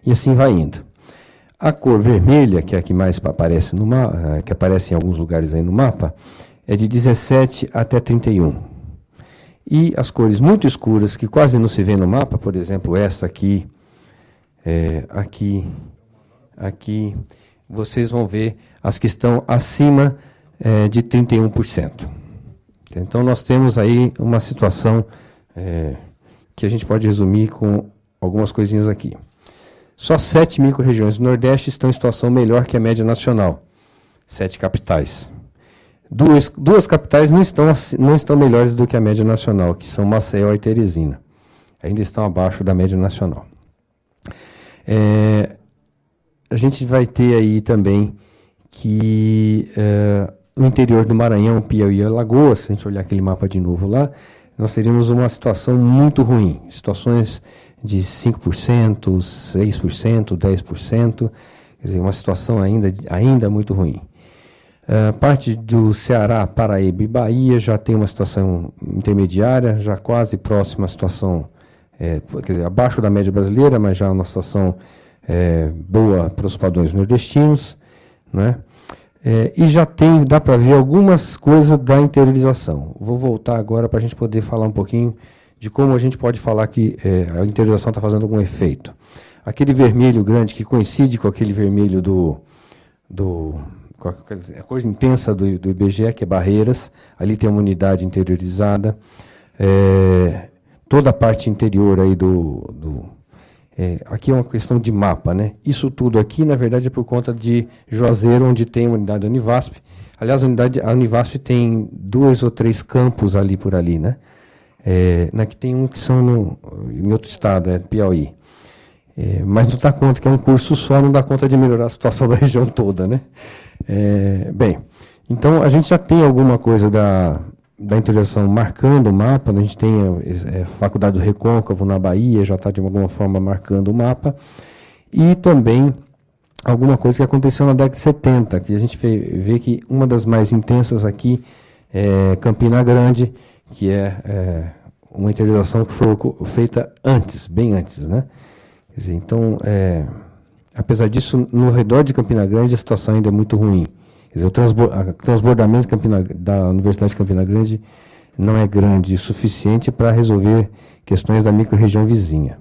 E assim vai indo. A cor vermelha, que é a que mais aparece que aparece em alguns lugares aí no mapa, é de 17 até 31. E as cores muito escuras, que quase não se vê no mapa, por exemplo, essa aqui, aqui, vocês vão ver as que estão acima de 31%. Então, nós temos aí uma situação que a gente pode resumir com algumas coisinhas aqui. Só 7 micro-regiões do Nordeste estão em situação melhor que a média nacional. 7 capitais. Duas capitais não estão melhores do que a média nacional, que são Maceió e Teresina. Ainda estão abaixo da média nacional. A gente vai ter aí também que o interior do Maranhão, Piauí e Alagoas, se a gente olhar aquele mapa de novo lá, nós teríamos uma situação muito ruim, situações de 5%, 6%, 10%, quer dizer, uma situação ainda muito ruim. Parte do Ceará, Paraíba e Bahia já tem uma situação intermediária, já quase próxima à situação, quer dizer, abaixo da média brasileira, mas já uma situação boa para os padrões nordestinos, né? E já dá para ver algumas coisas da interiorização. Vou voltar agora para a gente poder falar um pouquinho de como a gente pode falar que a interiorização está fazendo algum efeito. Aquele vermelho grande que coincide com aquele vermelho a cor intensa do IBGE, que é Barreiras, ali tem uma unidade interiorizada. Toda a parte interior aí aqui é uma questão de mapa, né? Isso tudo aqui, na verdade, é por conta de Juazeiro, onde tem uma unidade da Univasp. Aliás, a Univasp tem 2 ou 3 campos ali por ali, né? Que tem um que são em outro estado, Piauí. Mas não dá conta que é um curso só, não dá conta de melhorar a situação da região toda, né? Bem, então a gente já tem alguma coisa da interiorização marcando o mapa, né? A gente tem a Faculdade do Recôncavo na Bahia, já está de alguma forma marcando o mapa, e também alguma coisa que aconteceu na década de 70, que a gente vê que uma das mais intensas aqui é Campina Grande, que é uma interiorização que foi feita antes, bem antes, né? Quer dizer, então, apesar disso, no redor de Campina Grande a situação ainda é muito ruim. Quer dizer, o transbordamento da Universidade de Campina Grande não é grande o suficiente para resolver questões da microrregião vizinha.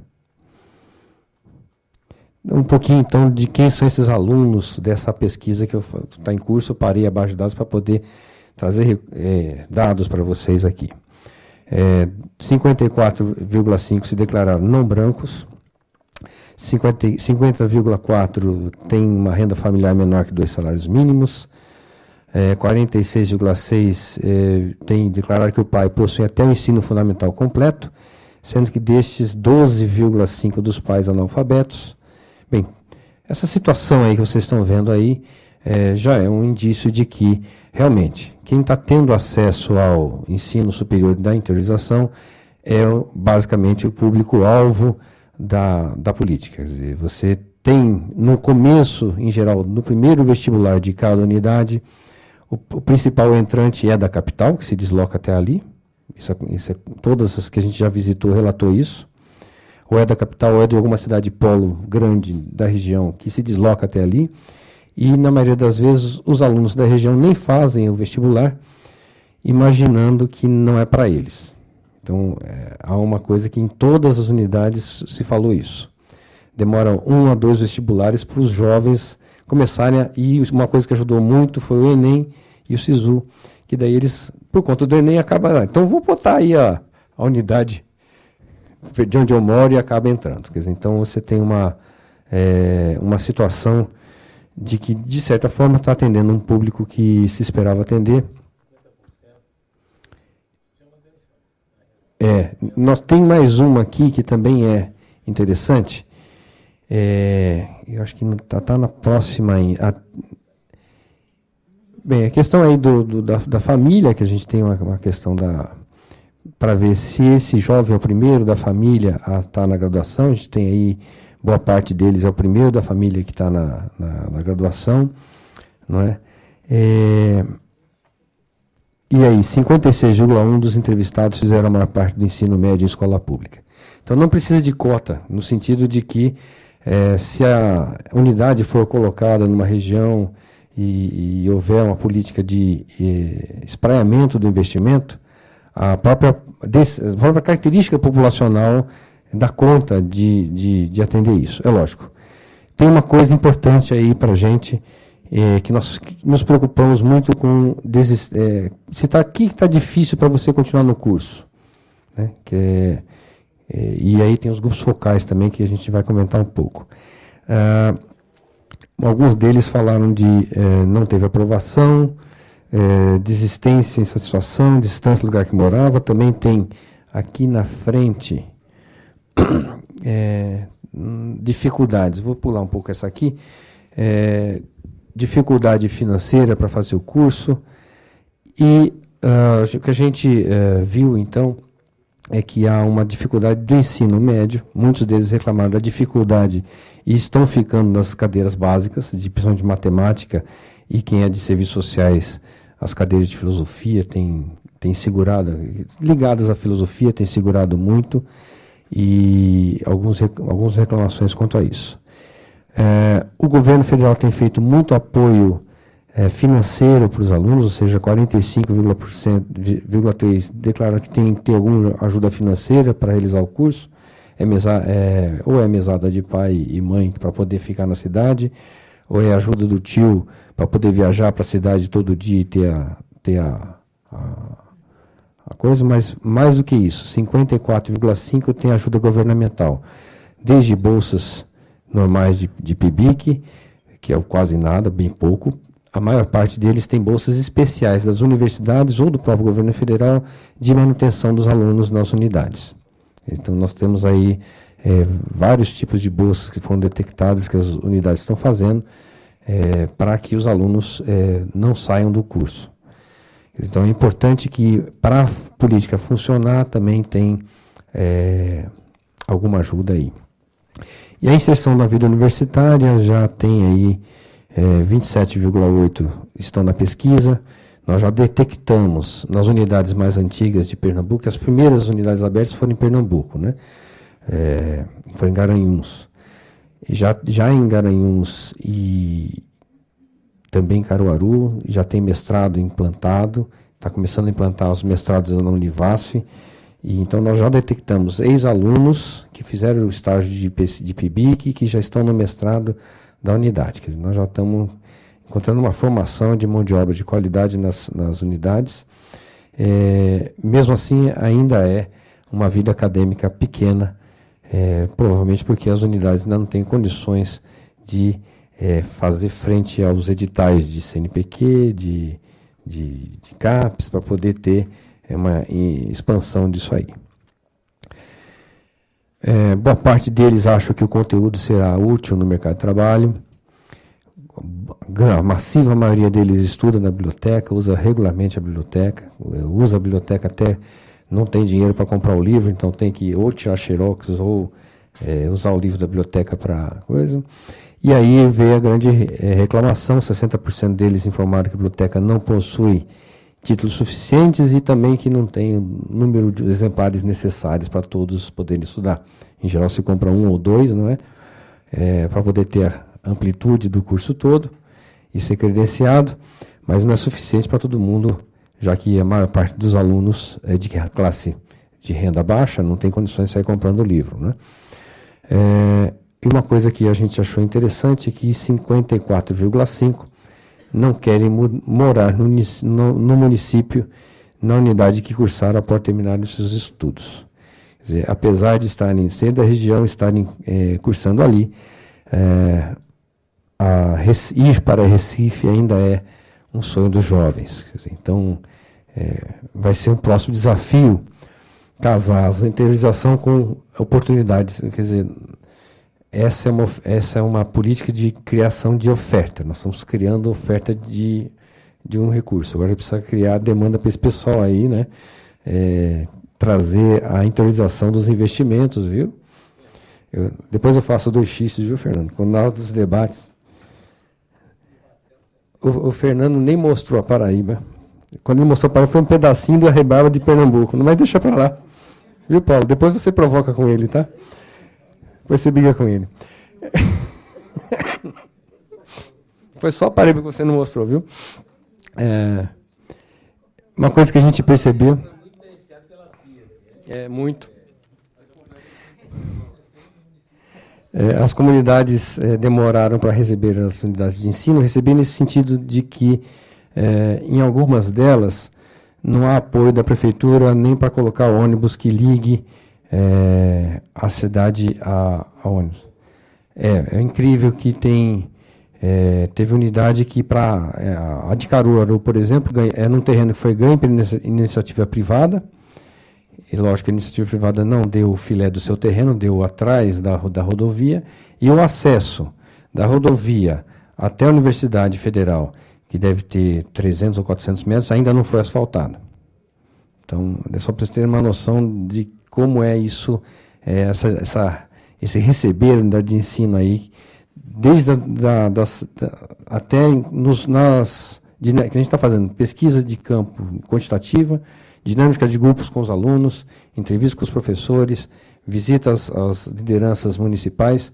Um pouquinho, então, de quem são esses alunos dessa pesquisa que está em curso. Eu parei abaixo de dados para poder trazer dados para vocês aqui. 54,5% se declararam não brancos, 50,4% tem uma renda familiar menor que 2 salários mínimos, 46,6% tem declarar que o pai possui até o ensino fundamental completo, sendo que destes 12,5% dos pais analfabetos. Bem, essa situação aí que vocês estão vendo aí já é um indício de que, realmente, quem está tendo acesso ao ensino superior da interiorização é basicamente o público-alvo da política. Quer dizer, você tem, no começo, em geral, no primeiro vestibular de cada unidade, o principal entrante é da capital, que se desloca até ali. Todas as que a gente já visitou relatou isso. Ou é da capital, ou é de alguma cidade polo grande da região, que se desloca até ali. E, na maioria das vezes, os alunos da região nem fazem o vestibular, imaginando que não é para eles. Então, há uma coisa que em todas as unidades se falou isso. Demora 1 a 2 vestibulares para os jovens começarem e uma coisa que ajudou muito foi o Enem e o SISU, que daí eles, por conta do Enem, acabam... Então, vou botar aí a unidade de onde eu moro e acaba entrando. Quer dizer, então, você tem uma situação de que, de certa forma, está atendendo um público que se esperava atender. Nós tem mais uma aqui que também é interessante. Eu acho que está na próxima. Bem, a questão aí da família, que a gente tem uma questão para ver se esse jovem é o primeiro da família a estar na graduação. A gente tem aí, boa parte deles é o primeiro da família que está na graduação, não é? E aí, 56,1% dos entrevistados fizeram a maior parte do ensino médio em escola pública. Então, não precisa de cota, no sentido de que, se a unidade for colocada numa região e houver uma política de espraiamento do investimento, a própria característica populacional dá conta de atender isso. É lógico. Tem uma coisa importante aí para a gente, que nós nos preocupamos muito com se está aqui que está difícil para você continuar no curso, né? E aí tem os grupos focais também que a gente vai comentar um pouco. Alguns deles falaram de não teve aprovação, desistência, insatisfação, distância do lugar que morava. Também tem aqui na frente dificuldades. Vou pular um pouco essa aqui. Dificuldade financeira para fazer o curso. E o que a gente viu, então, é que há uma dificuldade do ensino médio. Muitos deles reclamaram da dificuldade e estão ficando nas cadeiras básicas, principalmente de matemática, e quem é de serviços sociais, as cadeiras de filosofia têm segurado, ligadas à filosofia, têm segurado muito, e algumas reclamações quanto a isso. O governo federal tem feito muito apoio financeiro para os alunos, ou seja, 45,3% declaram que tem que ter alguma ajuda financeira para realizar o curso, ou é mesada de pai e mãe para poder ficar na cidade, ou é ajuda do tio para poder viajar para a cidade todo dia e ter a coisa, mas mais do que isso, 54,5% tem ajuda governamental, desde bolsas normais de PIBIC, que é quase nada, bem pouco. A maior parte deles tem bolsas especiais das universidades ou do próprio governo federal de manutenção dos alunos nas unidades. Então, nós temos aí vários tipos de bolsas que foram detectadas, que as unidades estão fazendo, para que os alunos não saiam do curso. Então, é importante que, para a política funcionar, também tem alguma ajuda aí. E a inserção na vida universitária já tem aí 27,8% estão na pesquisa. Nós já detectamos nas unidades mais antigas de Pernambuco, as primeiras unidades abertas foram em Pernambuco, né? Foi em Garanhuns. E já em Garanhuns e também em Caruaru, já tem mestrado implantado, está começando a implantar os mestrados na Univasf, e então nós já detectamos ex-alunos que fizeram o estágio de PIBIC, que já estão no mestrado da unidade. Quer dizer, nós já estamos encontrando uma formação de mão de obra de qualidade nas unidades. Mesmo assim, ainda é uma vida acadêmica pequena, provavelmente porque as unidades ainda não têm condições de fazer frente aos editais de CNPq, de CAPES, para poder ter uma expansão disso aí. Boa parte deles acham que o conteúdo será útil no mercado de trabalho. A massiva maioria deles estuda na biblioteca, usa regularmente a biblioteca, usa a biblioteca até não tem dinheiro para comprar o livro, então tem que ou tirar xerox ou usar o livro da biblioteca para coisa. E aí veio a grande reclamação, 60% deles informaram que a biblioteca não possui títulos suficientes e também que não tem o número de exemplares necessários para todos poderem estudar. Em geral se compra 1 ou 2, não é? Para poder ter a amplitude do curso todo e ser credenciado, mas não é suficiente para todo mundo, já que a maior parte dos alunos é de classe de renda baixa, não tem condições de sair comprando o livro, né? E uma coisa que a gente achou interessante é que 54,5% não querem morar no município, na unidade que cursaram após terminar os seus estudos. Quer dizer, apesar de estarem sendo da região, estarem cursando ali, ir para Recife ainda é um sonho dos jovens. Quer dizer, então, vai ser um próximo desafio casar a interiorização com oportunidades. Quer dizer, essa é uma política de criação de oferta. Nós estamos criando oferta de um recurso. Agora precisa criar demanda para esse pessoal aí, né? Trazer a interiorização dos investimentos, viu? Depois eu faço 2x, viu, Fernando? Quando na hora dos debates, o Fernando nem mostrou a Paraíba. Quando ele mostrou a Paraíba, foi um pedacinho da rebarba de Pernambuco. Não vai deixar para lá. Viu, Paulo? Depois você provoca com ele, tá? Depois você briga com ele. Foi só a Paraíba que você não mostrou, viu? Uma coisa que a gente percebeu... muito. As comunidades demoraram para receber as unidades de ensino, receber nesse sentido de que, em algumas delas, não há apoio da prefeitura nem para colocar ônibus que ligue a cidade a ônibus. É incrível que teve unidade que, a de Caruaru, por exemplo, num terreno que foi ganho por iniciativa privada. E lógico que a iniciativa privada não deu o filé do seu terreno, deu atrás da rodovia, e o acesso da rodovia até a Universidade Federal, que deve ter 300 ou 400 metros, ainda não foi asfaltado. Então, é só para vocês terem uma noção de como é isso, esse receber a unidade de ensino aí, desde até que a gente está fazendo pesquisa de campo quantitativa, dinâmica de grupos com os alunos, entrevistas com os professores, visitas às lideranças municipais,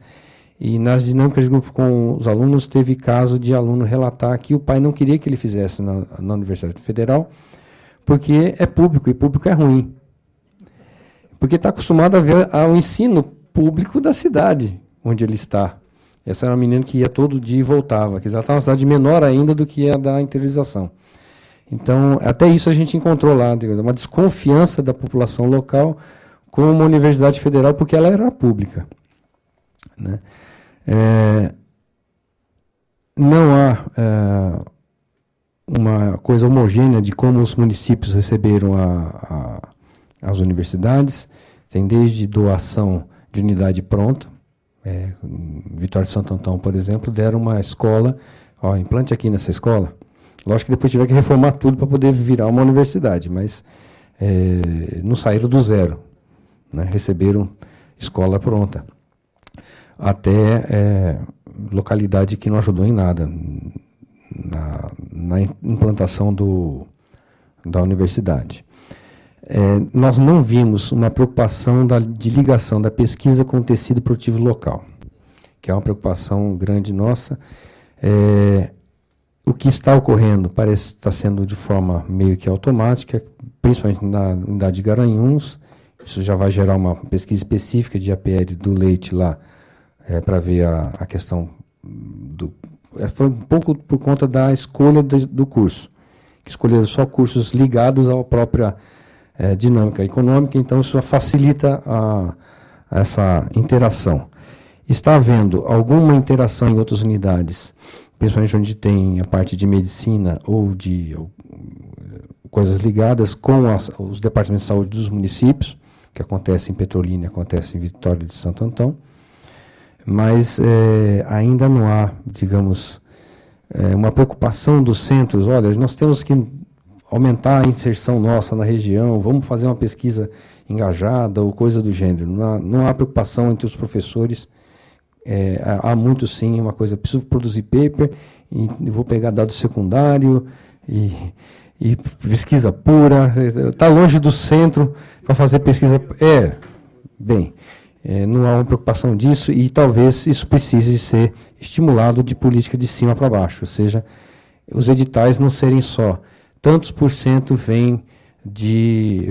e nas dinâmicas de grupo com os alunos, teve caso de aluno relatar que o pai não queria que ele fizesse na Universidade Federal, porque é público, e público é ruim. Porque está acostumado a ver ao ensino público da cidade onde ele está. Essa era uma menina que ia todo dia e voltava, que ela estava numa cidade menor ainda do que a da interiorização. Então, até isso a gente encontrou lá, uma desconfiança da população local com uma universidade federal, porque ela era pública, né? Não há uma coisa homogênea de como os municípios receberam as universidades. Tem desde doação de unidade pronta. Vitória de Santo Antão, por exemplo, deram uma escola, implante aqui nessa escola. Lógico que depois tiver que reformar tudo para poder virar uma universidade, mas não saíram do zero, né? Receberam escola pronta. Até localidade que não ajudou em nada na implantação da universidade. Nós não vimos uma preocupação de ligação da pesquisa com o tecido produtivo local, que é uma preocupação grande nossa. O que está ocorrendo parece estar sendo de forma meio que automática, principalmente na unidade de Garanhuns. Isso já vai gerar uma pesquisa específica de APL do leite lá, para ver a questão foi um pouco por conta da escolha do curso, que escolheram só cursos ligados à própria dinâmica econômica, então isso facilita essa interação. Está havendo alguma interação em outras unidades, principalmente onde tem a parte de medicina ou de coisas ligadas com os departamentos de saúde dos municípios, que acontece em Petrolina, acontece em Vitória de Santo Antão, mas ainda não há, digamos, uma preocupação dos centros. Olha, nós temos que aumentar a inserção nossa na região, vamos fazer uma pesquisa engajada ou coisa do gênero. Não há preocupação entre os professores. Há muito sim uma coisa, preciso produzir paper, e vou pegar dado secundário e pesquisa pura, está longe do centro para fazer pesquisa. Não há uma preocupação disso, e talvez isso precise ser estimulado de política de cima para baixo, ou seja, os editais não serem só tantos por cento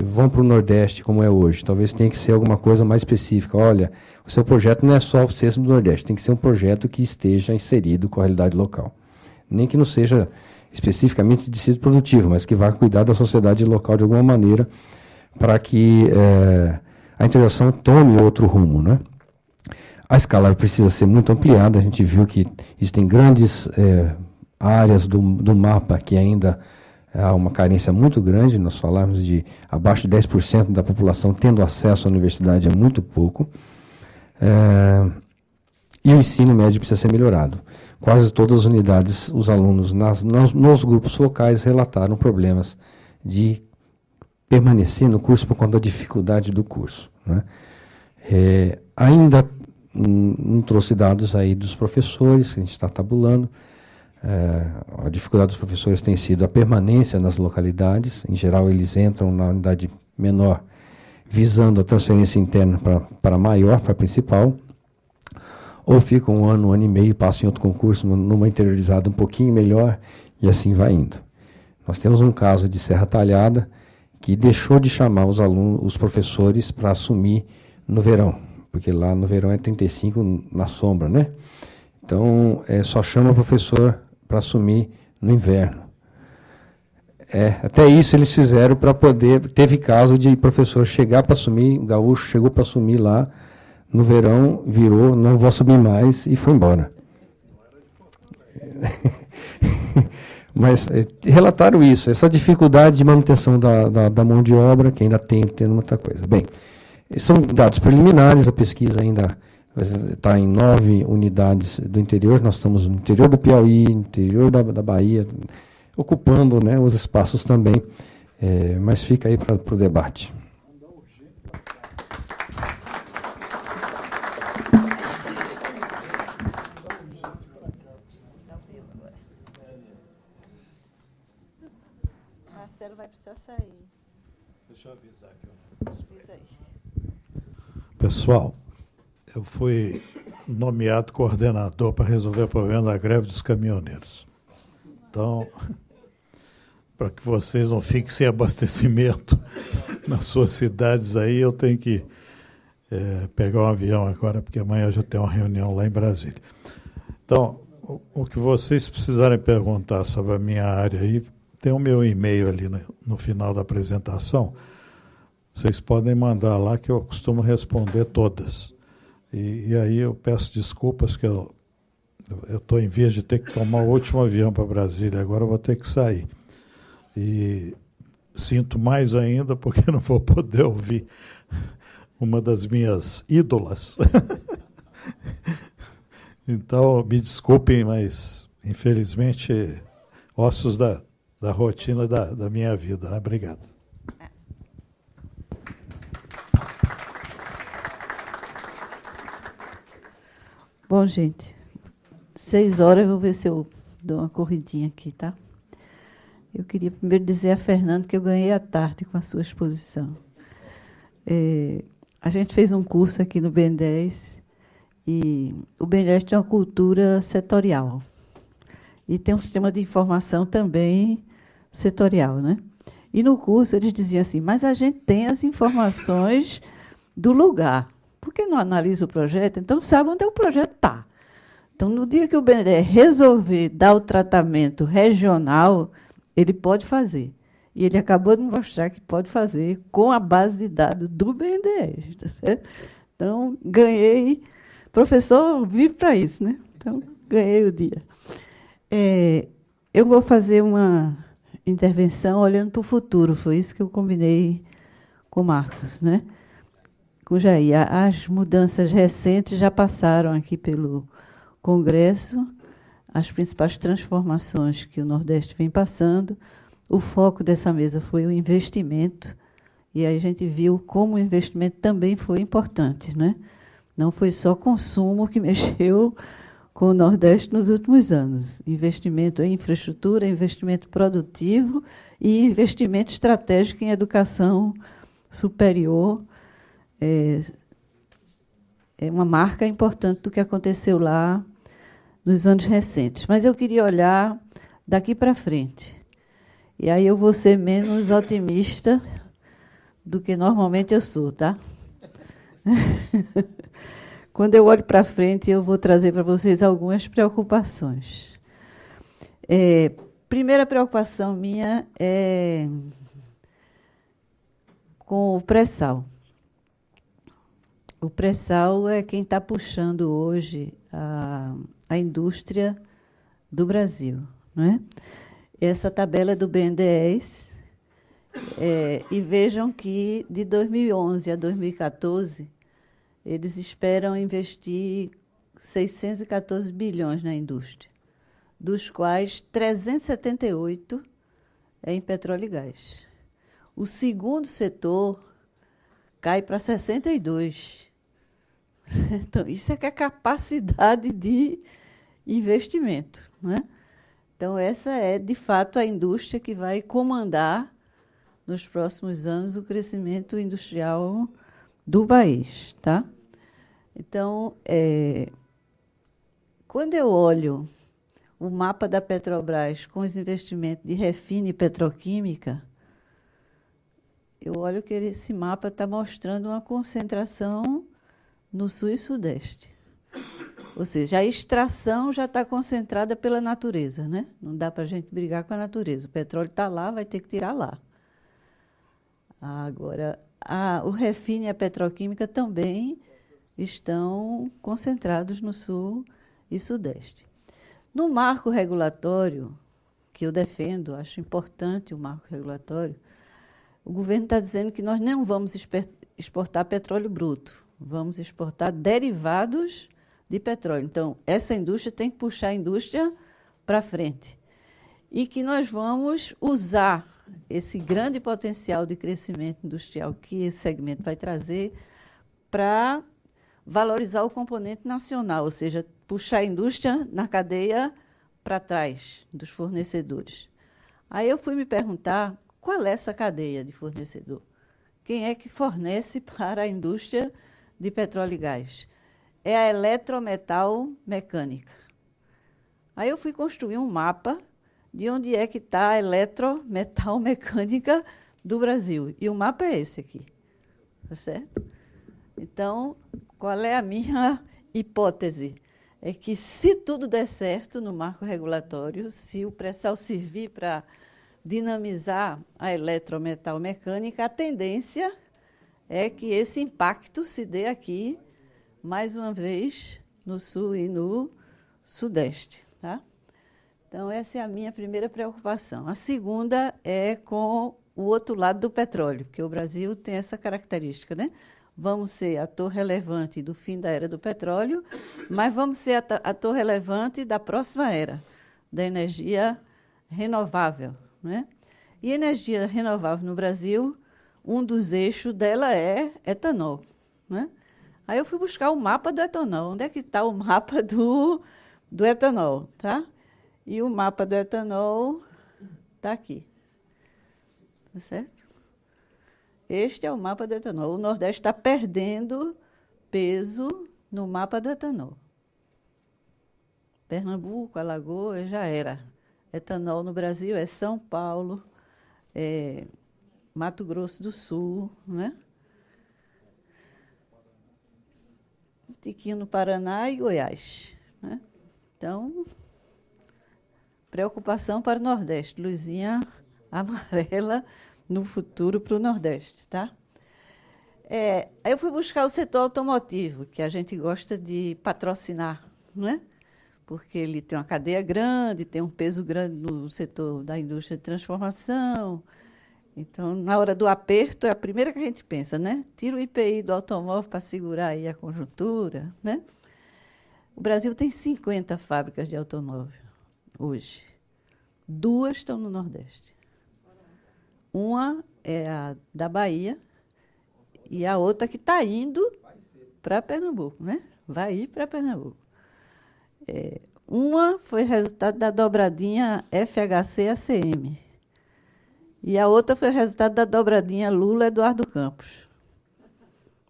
vão para o Nordeste, como é hoje. Talvez tenha que ser alguma coisa mais específica. Olha, o seu projeto não é só o CESP do Nordeste, tem que ser um projeto que esteja inserido com a realidade local. Nem que não seja especificamente de tecido produtivo, mas que vá cuidar da sociedade local de alguma maneira, para que a integração tome outro rumo, né? A escala precisa ser muito ampliada. A gente viu que existem grandes áreas do mapa que ainda há uma carência muito grande. Nós falamos de abaixo de 10% da população tendo acesso à universidade, é muito pouco. E o ensino médio precisa ser melhorado. Quase todas as unidades, os alunos nos grupos focais relataram problemas de permanecer no curso por conta da dificuldade do curso, né? Ainda não trouxe dados aí dos professores, que a gente está tabulando. A dificuldade dos professores tem sido a permanência nas localidades. Em geral, eles entram na unidade menor, visando a transferência interna para maior, para a principal, ou ficam um ano e meio, passam em outro concurso, numa interiorizada um pouquinho melhor, e assim vai indo. Nós temos um caso de Serra Talhada, que deixou de chamar os professores para assumir no verão, porque lá no verão é 35 na sombra, né? Então, só chama o professor para assumir no inverno. Até isso eles fizeram para poder... Teve caso de professor chegar para assumir, o gaúcho chegou para assumir lá, no verão virou, não vou assumir mais, e foi embora. Mas relataram isso, essa dificuldade de manutenção da mão de obra, que ainda tendo muita coisa. Bem, são dados preliminares, a pesquisa ainda está em 9 unidades do interior. Nós estamos no interior do Piauí, no interior da Bahia, ocupando, né, os espaços também, mas fica aí para o debate. Marcelo vai precisar sair. Deixa eu avisar aqui. Avisa aí. Pessoal, eu fui nomeado coordenador para resolver o problema da greve dos caminhoneiros. Então, para que vocês não fiquem sem abastecimento nas suas cidades aí, eu tenho que pegar um avião agora, porque amanhã eu já tenho uma reunião lá em Brasília. Então, o que vocês precisarem perguntar sobre a minha área aí, tem o meu e-mail ali no final da apresentação. Vocês podem mandar lá, que eu costumo responder todas. E aí eu peço desculpas, que eu estou em vias de ter que tomar o último avião para Brasília, agora eu vou ter que sair. E sinto mais ainda, porque não vou poder ouvir uma das minhas ídolas. Então, me desculpem, mas, infelizmente, ossos da rotina da minha vida. Né? Obrigado. Bom, gente, 6 horas, eu vou ver se eu dou uma corridinha aqui, tá? Eu queria primeiro dizer a Fernando que eu ganhei a tarde com a sua exposição. A gente fez um curso aqui no BN10, e o BN10 tem uma cultura setorial. E tem um sistema de informação também setorial, né? E no curso eles diziam assim, mas a gente tem as informações do lugar. Por que não analisa o projeto? Então, sabe onde o projeto está. Então, no dia que o BNDES resolver dar o tratamento regional, ele pode fazer. E ele acabou de mostrar que pode fazer com a base de dados do BNDES. Tá certo? Então, ganhei. Professor vive para isso, né? Então, ganhei o dia. Eu vou fazer uma intervenção olhando para o futuro. Foi isso que eu combinei com o Marcos, né? Com o Jair. As mudanças recentes já passaram aqui pelo Congresso, as principais transformações que o Nordeste vem passando. O foco dessa mesa foi o investimento, e aí a gente viu como o investimento também foi importante, né? Não foi só consumo que mexeu com o Nordeste nos últimos anos. Investimento em infraestrutura, investimento produtivo e investimento estratégico em educação superior. É uma marca importante do que aconteceu lá nos anos recentes. Mas eu queria olhar daqui para frente. E aí eu vou ser menos otimista do que normalmente eu sou, tá? Quando eu olho para frente, eu vou trazer para vocês algumas preocupações. Primeira preocupação minha é com o pré-sal. O pré-sal é quem está puxando hoje a indústria do Brasil, não é? Essa tabela é do BNDES, e vejam que de 2011 a 2014, eles esperam investir 614 bilhões na indústria, dos quais 378 é em petróleo e gás. O segundo setor cai para 62. Então, isso é que é a capacidade de investimento, não é? Então, essa é, de fato, a indústria que vai comandar, nos próximos anos, o crescimento industrial do país. Tá? Então, quando eu olho o mapa da Petrobras com os investimentos de refina e petroquímica, eu olho que esse mapa está mostrando uma concentração no sul e sudeste. Ou seja, a extração já está concentrada pela natureza, né? Não dá para a gente brigar com a natureza. O petróleo está lá, vai ter que tirar lá. Agora, o refino e a petroquímica também estão concentrados no sul e sudeste. No marco regulatório, que eu defendo, acho importante o marco regulatório, o governo está dizendo que nós não vamos exportar petróleo bruto, vamos exportar derivados de petróleo. Então, essa indústria tem que puxar a indústria para frente. E que nós vamos usar esse grande potencial de crescimento industrial que esse segmento vai trazer para valorizar o componente nacional, ou seja, puxar a indústria na cadeia para trás dos fornecedores. Aí eu fui me perguntar qual é essa cadeia de fornecedor. Quem é que fornece para a indústria de petróleo e gás? É a eletrometal mecânica. Aí eu fui construir um mapa de onde é que está a eletrometal mecânica do Brasil. E o mapa é esse aqui. Tá certo? Então, qual é a minha hipótese? É que, se tudo der certo no marco regulatório, se o pré-sal servir para dinamizar a eletrometal mecânica, a tendência é que esse impacto se dê aqui, mais uma vez, no sul e no sudeste. Tá? Então, essa é a minha primeira preocupação. A segunda é com o outro lado do petróleo, porque o Brasil tem essa característica, né? vamos ser ator relevante do fim da era do petróleo, mas vamos ser ator relevante da próxima era, da energia renovável, né? E energia renovável no Brasil, um dos eixos dela é etanol, né? Aí eu fui buscar o mapa do etanol. Onde é que está o mapa do etanol, tá? E o mapa do etanol está aqui. Tá certo? Este é o mapa do etanol. O Nordeste está perdendo peso no mapa do etanol. Pernambuco, Alagoas, já era. Etanol no Brasil é São Paulo, Mato Grosso do Sul, né? Tiquinho no Paraná e Goiás, né? Então, preocupação para o Nordeste. Luzinha amarela no futuro para o Nordeste, tá? Aí eu fui buscar o setor automotivo, que a gente gosta de patrocinar, né? Porque ele tem uma cadeia grande, tem um peso grande no setor da indústria de transformação. Então, na hora do aperto, é a primeira que a gente pensa, né? Tira o IPI do automóvel para segurar aí a conjuntura, né? O Brasil tem 50 fábricas de automóvel hoje. 2 estão no Nordeste. Uma é a da Bahia e a outra que está indo para Pernambuco, né? Vai ir para Pernambuco. Uma foi resultado da dobradinha FHC-ACM. E a outra foi resultado da dobradinha Lula-Eduardo Campos.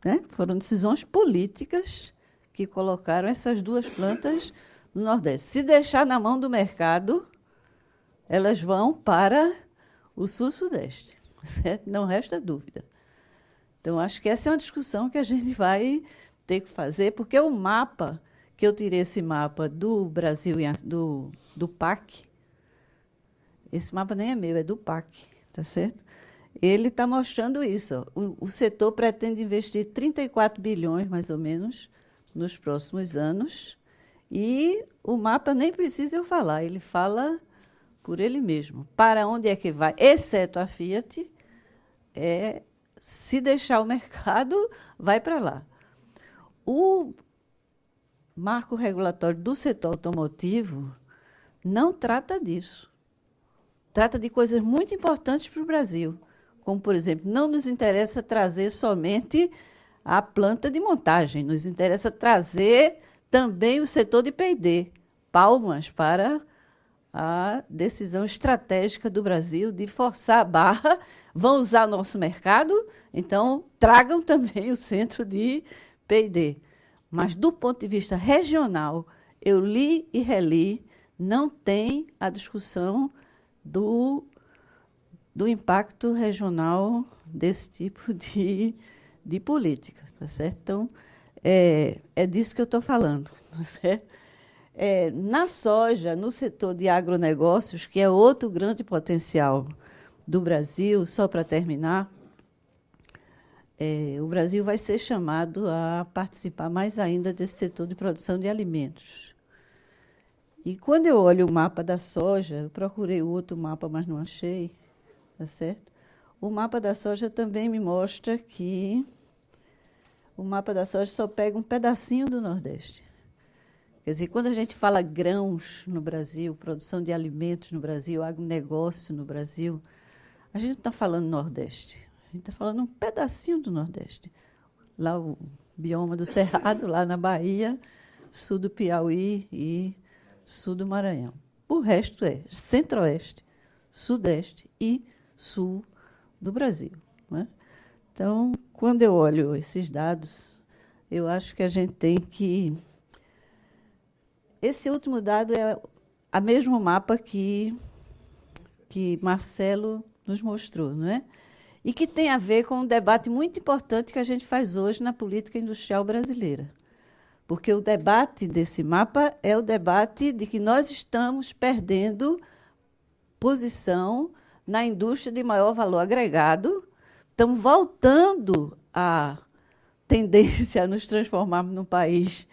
Né? Foram decisões políticas que colocaram essas 2 plantas no Nordeste. Se deixar na mão do mercado, elas vão para o Sul-Sudeste. Certo? Não resta dúvida. Então, acho que essa é uma discussão que a gente vai ter que fazer, porque o mapa, que eu tirei esse mapa do Brasil, do PAC, esse mapa nem é meu, é do PAC. Tá certo? Ele está mostrando isso. Ó. O setor pretende investir 34 bilhões, mais ou menos, nos próximos anos. E o mapa nem precisa eu falar, ele fala por ele mesmo. Para onde é que vai? Exceto a Fiat, se deixar o mercado, vai para lá. O marco regulatório do setor automotivo não trata disso. Trata de coisas muito importantes para o Brasil, como, por exemplo, não nos interessa trazer somente a planta de montagem, nos interessa trazer também o setor de P&D. Palmas para a decisão estratégica do Brasil de forçar a barra, vão usar nosso mercado, então tragam também o centro de P&D. Mas, do ponto de vista regional, eu li e reli, não tem a discussão do impacto regional desse tipo de política, tá certo? Então, é disso que eu estou falando, tá certo? Na soja, no setor de agronegócios, que é outro grande potencial do Brasil, só para terminar, o Brasil vai ser chamado a participar mais ainda desse setor de produção de alimentos. E quando eu olho o mapa da soja, eu procurei outro mapa, mas não achei, tá certo? O mapa da soja também me mostra que o mapa da soja só pega um pedacinho do Nordeste. Quer dizer, quando a gente fala grãos no Brasil, produção de alimentos no Brasil, agronegócio no Brasil, a gente não está falando Nordeste, a gente está falando um pedacinho do Nordeste. Lá o bioma do Cerrado, lá na Bahia, sul do Piauí e sul do Maranhão. O resto é centro-oeste, sudeste e sul do Brasil. Né? Então, quando eu olho esses dados, eu acho que a gente tem que... Esse último dado é o mesmo mapa que Marcelo nos mostrou, não é? E que tem a ver com um debate muito importante que a gente faz hoje na política industrial brasileira. Porque o debate desse mapa é o debate de que nós estamos perdendo posição na indústria de maior valor agregado, estamos voltando à tendência a nos transformarmos num país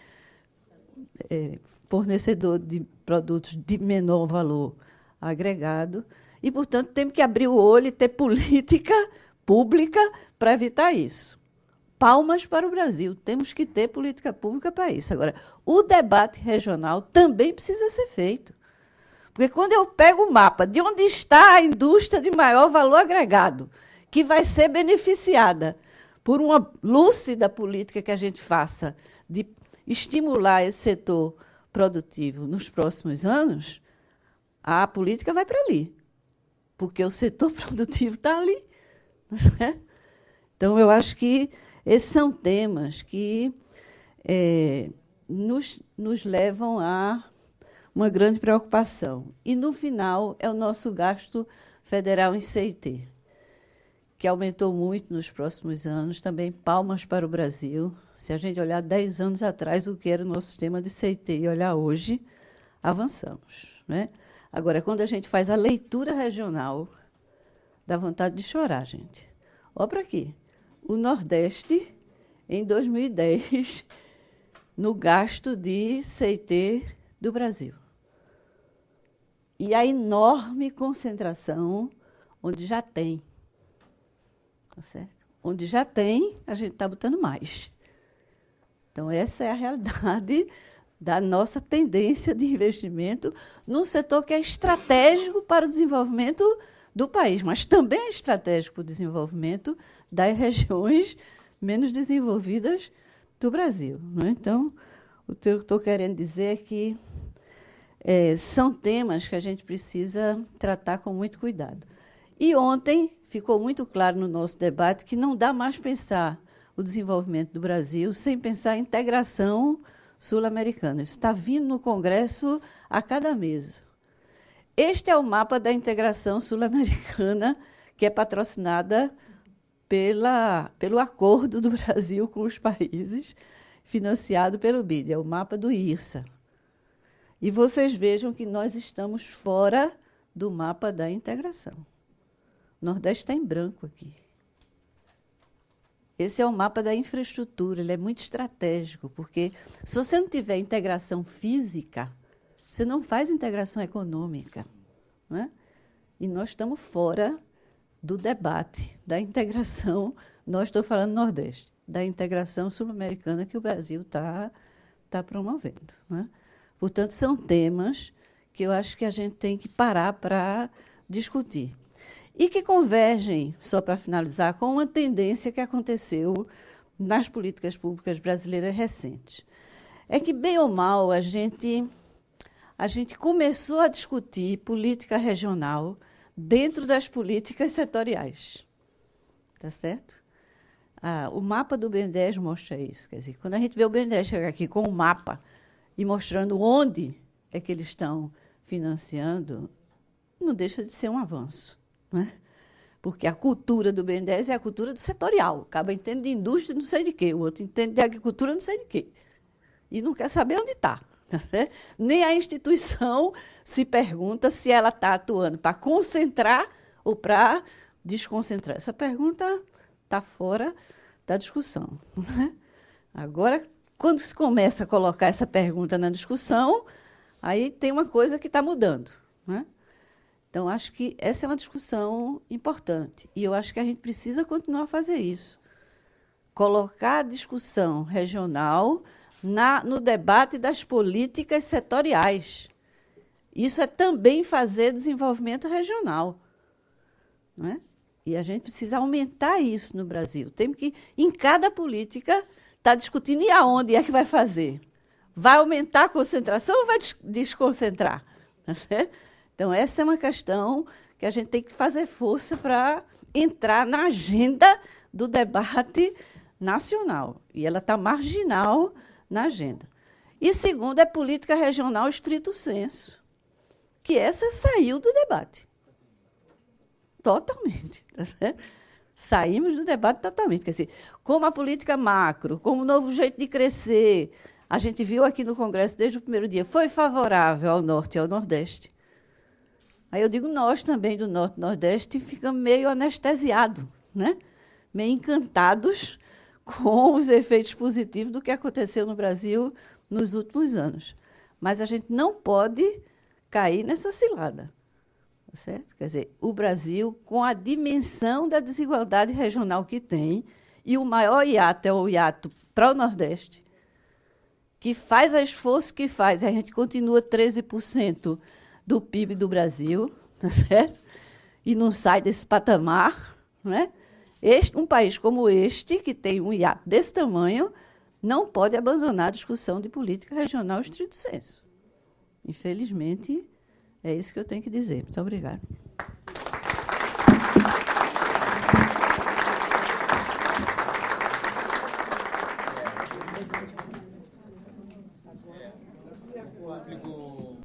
fornecedor de produtos de menor valor agregado, e, portanto, temos que abrir o olho e ter política pública para evitar isso. palmas para o Brasil. Temos que ter política pública para isso. Agora, o debate regional também precisa ser feito. Porque quando eu pego o mapa de onde está a indústria de maior valor agregado, que vai ser beneficiada por uma lúcida política que a gente faça de estimular esse setor produtivo nos próximos anos, a política vai para ali. Porque o setor produtivo está ali. Então, eu acho que esses são temas que nos levam a uma grande preocupação. E, no final, é o nosso gasto federal em CIT, que aumentou muito nos próximos anos. Também palmas para o Brasil. Se a gente olhar 10 anos atrás, o que era o nosso sistema de CIT, e olhar hoje, avançamos. Né? Agora, quando a gente faz a leitura regional, dá vontade de chorar, gente. Olha para aqui. O Nordeste, em 2010, no gasto de CIT do Brasil. E a enorme concentração onde já tem. Tá certo? Onde já tem, a gente está botando mais. Então, essa é a realidade da nossa tendência de investimento num setor que é estratégico para o desenvolvimento do país, mas também é estratégico para o desenvolvimento das regiões menos desenvolvidas do Brasil. Né? Então, o que eu estou querendo dizer é que são temas que a gente precisa tratar com muito cuidado. E ontem ficou muito claro no nosso debate que não dá mais pensar o desenvolvimento do Brasil sem pensar a integração sul-americana. Isso está vindo no Congresso a cada mês. Este é o mapa da integração sul-americana, que é patrocinada pelo acordo do Brasil com os países, financiado pelo BID. É o mapa do IRSA. E vocês vejam que nós estamos fora do mapa da integração. O Nordeste está em branco aqui. Esse é o mapa da infraestrutura, ele é muito estratégico, porque se você não tiver integração física, você não faz integração econômica. Não é? E nós estamos fora do debate da integração, nós estou falando Nordeste, da integração sul-americana que o Brasil está promovendo. Não é? Portanto, são temas que eu acho que a gente tem que parar para discutir. E que convergem, só para finalizar, com uma tendência que aconteceu nas políticas públicas brasileiras recentes. É que, bem ou mal, a gente começou a discutir política regional dentro das políticas setoriais. Tá certo? O mapa do BNDES mostra isso. Quer dizer, quando a gente vê o BNDES chegar aqui com um mapa e mostrando onde é que eles estão financiando, não deixa de ser um avanço. Né? Porque a cultura do BNDES é a cultura do setorial. Acaba entendendo de indústria não sei de quê, o outro entende de agricultura não sei de quê. E não quer saber onde está. Tá certo? Nem a instituição se pergunta se ela está atuando para concentrar ou para desconcentrar. Essa pergunta está fora da discussão. Né? Agora, quando se começa a colocar essa pergunta na discussão, aí tem uma coisa que está mudando. Né? Então, acho que essa é uma discussão importante. E eu acho que a gente precisa continuar a fazer isso. Colocar a discussão regional no debate das políticas setoriais. Isso é também fazer desenvolvimento regional. Não é? E a gente precisa aumentar isso no Brasil. Temos que, em cada política, estar discutindo e aonde é que vai fazer. Vai aumentar a concentração ou vai desconcentrar? Tá certo? Então, essa é uma questão que a gente tem que fazer força para entrar na agenda do debate nacional. E ela está marginal na agenda. E, segundo, é política regional estrito sensu, que essa saiu do debate. Totalmente. Tá certo? Saímos do debate totalmente. Quer dizer, como a política macro, como o novo jeito de crescer, a gente viu aqui no Congresso desde o primeiro dia, foi favorável ao Norte e ao Nordeste. Aí eu digo, nós também do Norte e Nordeste ficamos meio anestesiados, né? Meio encantados com os efeitos positivos do que aconteceu no Brasil nos últimos anos. Mas a gente não pode cair nessa cilada. Certo? Quer dizer, o Brasil, com a dimensão da desigualdade regional que tem e o maior hiato é o hiato para o Nordeste, que faz o esforço que faz, e a gente continua 13% do PIB do Brasil, tá certo? E não sai desse patamar, né? Um país como este, que tem um hiato desse tamanho, não pode abandonar a discussão de política regional estrito sensu. Infelizmente, é isso que eu tenho que dizer. Muito obrigada.